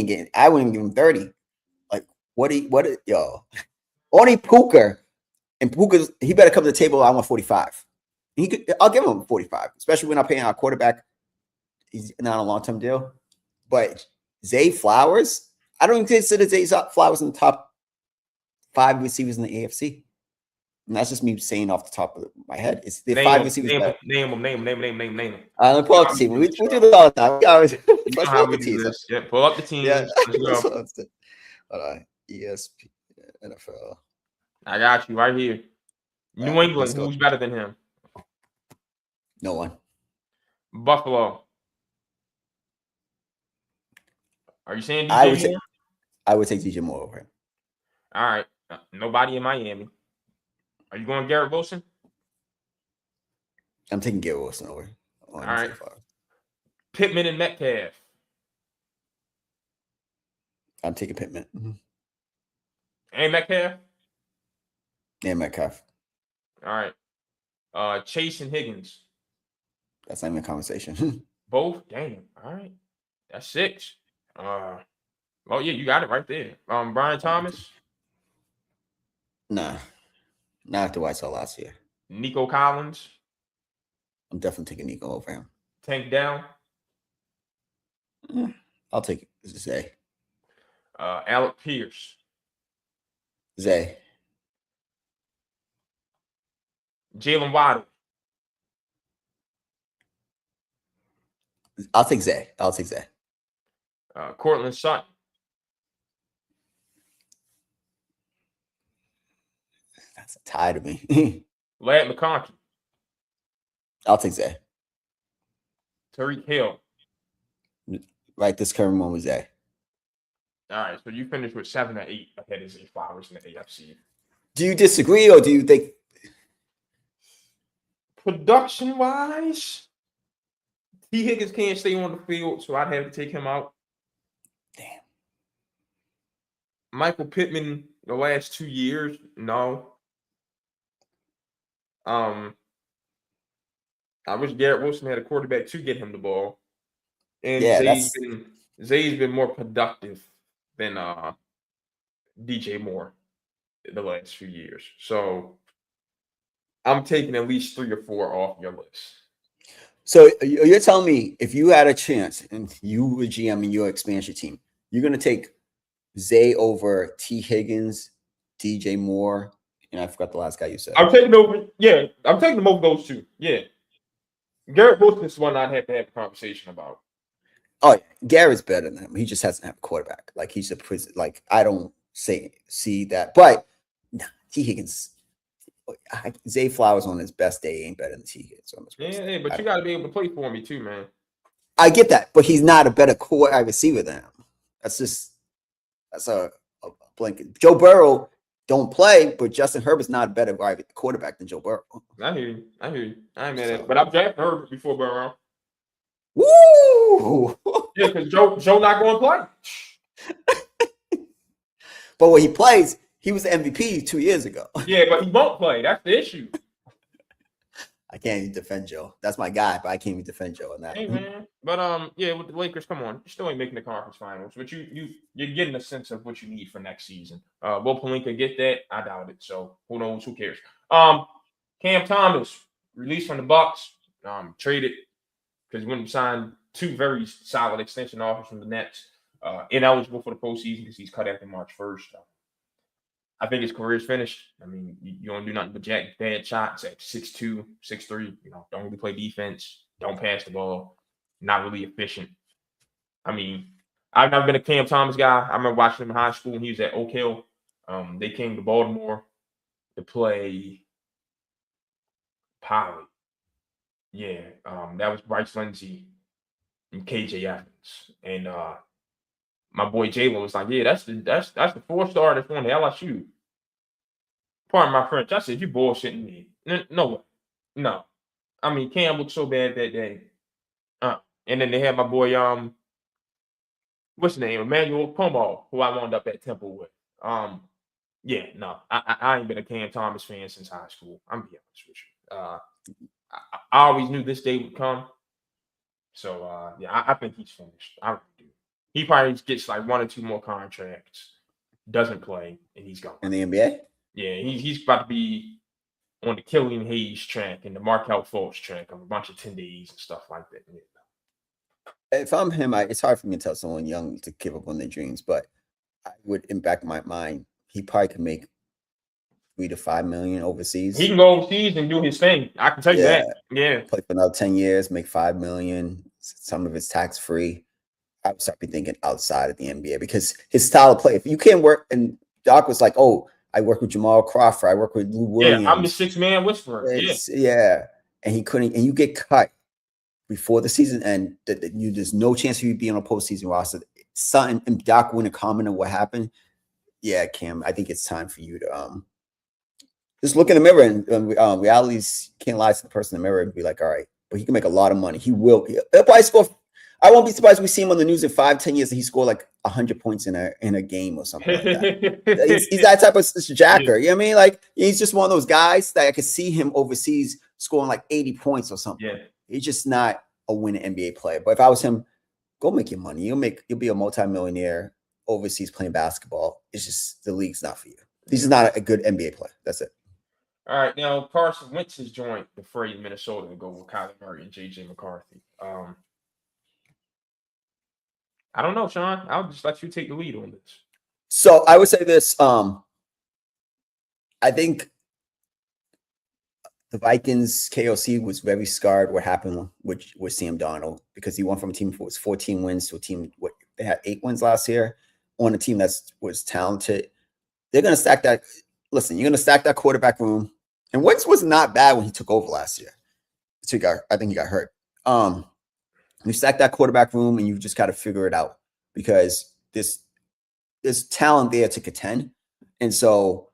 getting. I wouldn't even give him 30. Like yo? Only Puka and Puka's. He better come to the table. I want 45. I'll give him 45, especially when I'm paying our quarterback. He's not on a long-term deal. But Zay Flowers, I don't consider Zay Flowers in the top 5 receivers in the AFC. And that's just me saying off the top of my head. It's the 5 receivers.
Name them.
Let me pull up the team. We do this all the time. Let's pull up the teams.
Yeah, pull up the teams.
Yeah.
Let's go.
Hold on. ESP, NFL.
I got you right here. New England, who's better than him?
No one.
Buffalo. Are you saying DJ Moore?
I would take DJ Moore over him.
All right. Nobody in Miami. Are you going Garrett Wilson?
I'm taking Garrett Wilson over.
All right. Pittman and Metcalf.
I'm taking Pittman. Mm-hmm.
And Metcalf?
And Metcalf.
All right. Chase and Higgins.
That's not even a conversation.
Both? Damn. All right. That's 6. Well, yeah, you got it right there. Brian Thomas?
Nah. Not after what I saw last year.
Nico Collins?
I'm definitely taking Nico over him.
Tank Down?
I'll take Zay.
Alec Pierce?
Zay.
Jalen Waddle?
I'll take Zay.
Cortland Sutton?
That's a tie to me.
Ladd McConkey?
I'll take Zay.
Tyreek Hill?
Right, this current one was Zay.
All right, so you finished with 7 or 8 ahead of Zay Flowers in the AFC.
Do you disagree, or do you think
production-wise, T. Higgins can't stay on the field, so I'd have to take him out.
Damn.
Michael Pittman, the last 2 years, no. I wish Garrett Wilson had a quarterback to get him the ball. And
yeah,
Zay's been more productive than DJ Moore the last few years. So I'm taking at least 3 or 4 off your list.
So you're telling me if you had a chance and you were GM in your expansion team, you're going to take Zay over T. Higgins, DJ Moore, and I forgot the last guy you said.
I'm taking over. Yeah, I'm taking them over those 2. Yeah. Garrett Wilson is one I'd have to have a conversation about.
Oh, yeah. Garrett's better than him. He just hasn't had a quarterback. Like he's a prison. Like I don't see that. But T. Higgins, Zay Flowers on his best day ain't better than T. Higgins on his best day.
But you got to be able to play for me too, man.
I get that, but he's not a better quarterback receiver than him. That's a blanket. Joe Burrow don't play, but Justin Herbert's not a better quarterback than Joe Burrow.
I hear you. I ain't mad at it. But I've drafted Herbert before Burrow.
Woo!
Yeah, because Joe not going to play.
But when he plays, he was the MVP 2 years ago.
Yeah, but he won't play. That's the issue.
I can't even defend Joe. That's my guy, but I can't even defend Joe on that.
Hey man, but yeah, with the Lakers, come on, you still ain't making the conference finals, but you're getting a sense of what you need for next season. Will Pelinka get that? I doubt it. So who knows? Who cares? Cam Thomas released from the Bucks, traded because he went and signed 2 very solid extension offers from the Nets. Ineligible for the postseason because he's cut after March 1st. I think his career's finished. I mean, you don't do nothing but jack bad shots at 6'2", 6'3". Don't really play defense. Don't pass the ball. Not really efficient. I mean, I've never been a Cam Thomas guy. I remember watching him in high school when he was at Oak Hill. They came to Baltimore to play Poly. Yeah, that was Bryce Lindsey and KJ Evans. And my boy Jalen was like, yeah, that's the 4-star that's on the LSU. Pardon my French. I said, you bullshitting me. No way. No. I mean, Cam looked so bad that day. And then they had my boy, what's his name? Emmanuel Pomo, who I wound up at Temple with. Yeah, no, I ain't been a Cam Thomas fan since high school. I'm being honest with you. I always knew this day would come. So yeah, I think he's finished. I really do. He probably gets like 1 or 2 more contracts, doesn't play, and he's gone.
In the NBA?
Yeah, he's about to be on the Killian Hayes track and the Markel Fultz track of a bunch of 10 days and stuff like that. Yeah.
If I'm him, it's hard for me to tell someone young to give up on their dreams, but I would, in back of my mind, he probably could make $3 to $5 million overseas.
He can go overseas and do his thing. I can tell you that. Yeah.
Play for another 10 years, make $5 million. Some of it's tax free. I would start be thinking outside of the NBA because his style of play. If you can't work, and Doc was like, "Oh, I work with Jamal Crawford. I work with Lou Williams.
Yeah, I'm the 6-man whisperer."
Yeah, and he couldn't. And you get cut before the season end. There's no chance of you being on a postseason roster. Something, and Doc wouldn't comment on what happened. Yeah, Cam, I think it's time for you to just look in the mirror and realities can't lie to the person in the mirror and be like, all right, but he can make a lot of money. He will. He'll probably score. I won't be surprised if we see him on the news in 5-10 years that he scored like 100 points in a game or something like that. he's that type of jacker. You know what I mean? Like he's just one of those guys that I could see him overseas scoring like 80 points or something.
Yeah.
He's just not a winning NBA player. But if I was him, go make your money. You'll be a multimillionaire overseas playing basketball. It's just the league's not for you. He's just not a good NBA player. That's it.
All right, now Carson Wentz has joined the fray in Minnesota to go with Kyler Murray and JJ McCarthy. I don't know, Sean. I'll just let you take the lead on this.
So I would say this. I think the Vikings KOC was very scarred what happened with Sam Darnold because he went from a team that was 14 wins to a team they had 8 wins last year on a team that was talented. They're going to stack that. Listen, you're going to stack that quarterback room. And Wentz was not bad when he took over last year. So I think he got hurt. You stack that quarterback room and you just got to figure it out because there's talent there to contend. And so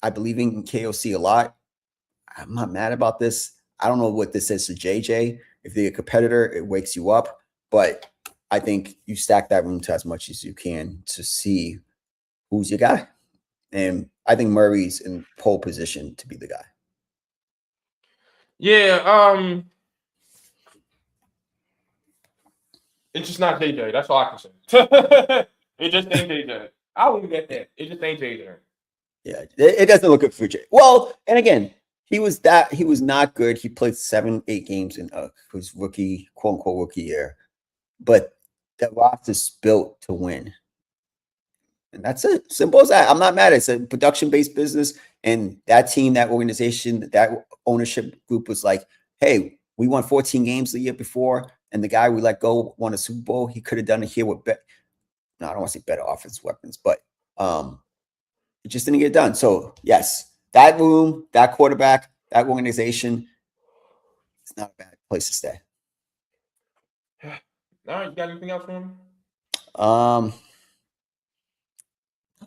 I believe in KOC a lot. I'm not mad about this. I don't know what this says to JJ. If they're a competitor, it wakes you up. But I think you stack that room to as much as you can to see who's your guy. And I think Murray's in pole position to be the guy.
Yeah, it's just not JJ. That's all I can say. It just ain't JJ. I'll leave it at that. It just ain't JJ.
Yeah, it doesn't look good for JJ. Well, and again, he was not good. He played 7-8 games in his rookie, quote unquote rookie year. But that roster's built to win. And that's it. Simple as that. I'm not mad. It's a production-based business. And that team, that organization, that ownership group was like, hey, we won 14 games the year before. And the guy we let go won a Super Bowl. He could have done it here with I don't want to say better offensive weapons, but it just didn't get done. So, yes, that room, that quarterback, that organization, it's not a bad place to stay.
All right. You got anything else for me?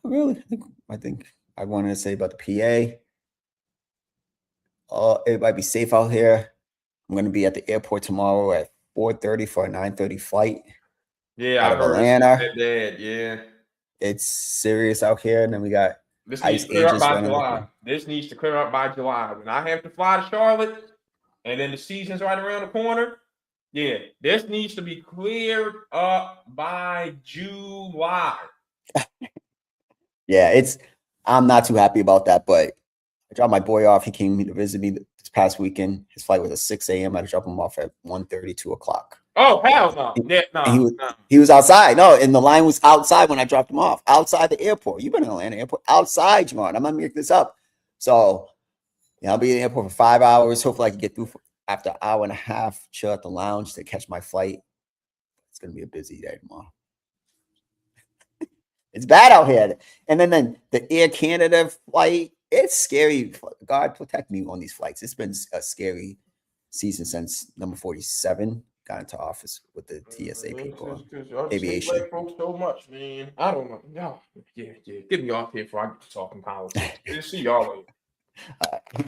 Not really. I think I wanted to say about the PA. Everybody be safe out here. I'm going to be at the airport tomorrow at 4:30 for a 9:30 flight.
Yeah,
out of Atlanta.
Yeah,
it's serious out here, and then we got
this needs to clear up by July. This needs to clear up by July. When I have to fly to Charlotte, and then the season's right around the corner. Yeah, this needs to be cleared up by July.
Yeah, I'm not too happy about that, but I dropped my boy off. He came to visit me this past weekend. His flight was at 6 a.m. I dropped him off at 1:30, 2 o'clock.
Oh, hell no. Yeah, no.
He was outside. No, and the line was outside when I dropped him off. Outside the airport. You've been in Atlanta airport. Outside, Jamar. I'm not making this up. So, I'll be in the airport for 5 hours. Hopefully I can get through after an hour and a half, chill at the lounge to catch my flight. It's going to be a busy day tomorrow. It's bad out here. And then the Air Canada flight, it's scary. God protect me on these flights. It's been a scary season since number 47 got into office with the TSA people. Aviation.
Folks so much, man. I don't know. No. Yeah. Get me off here before I get to talking politics. See y'all later.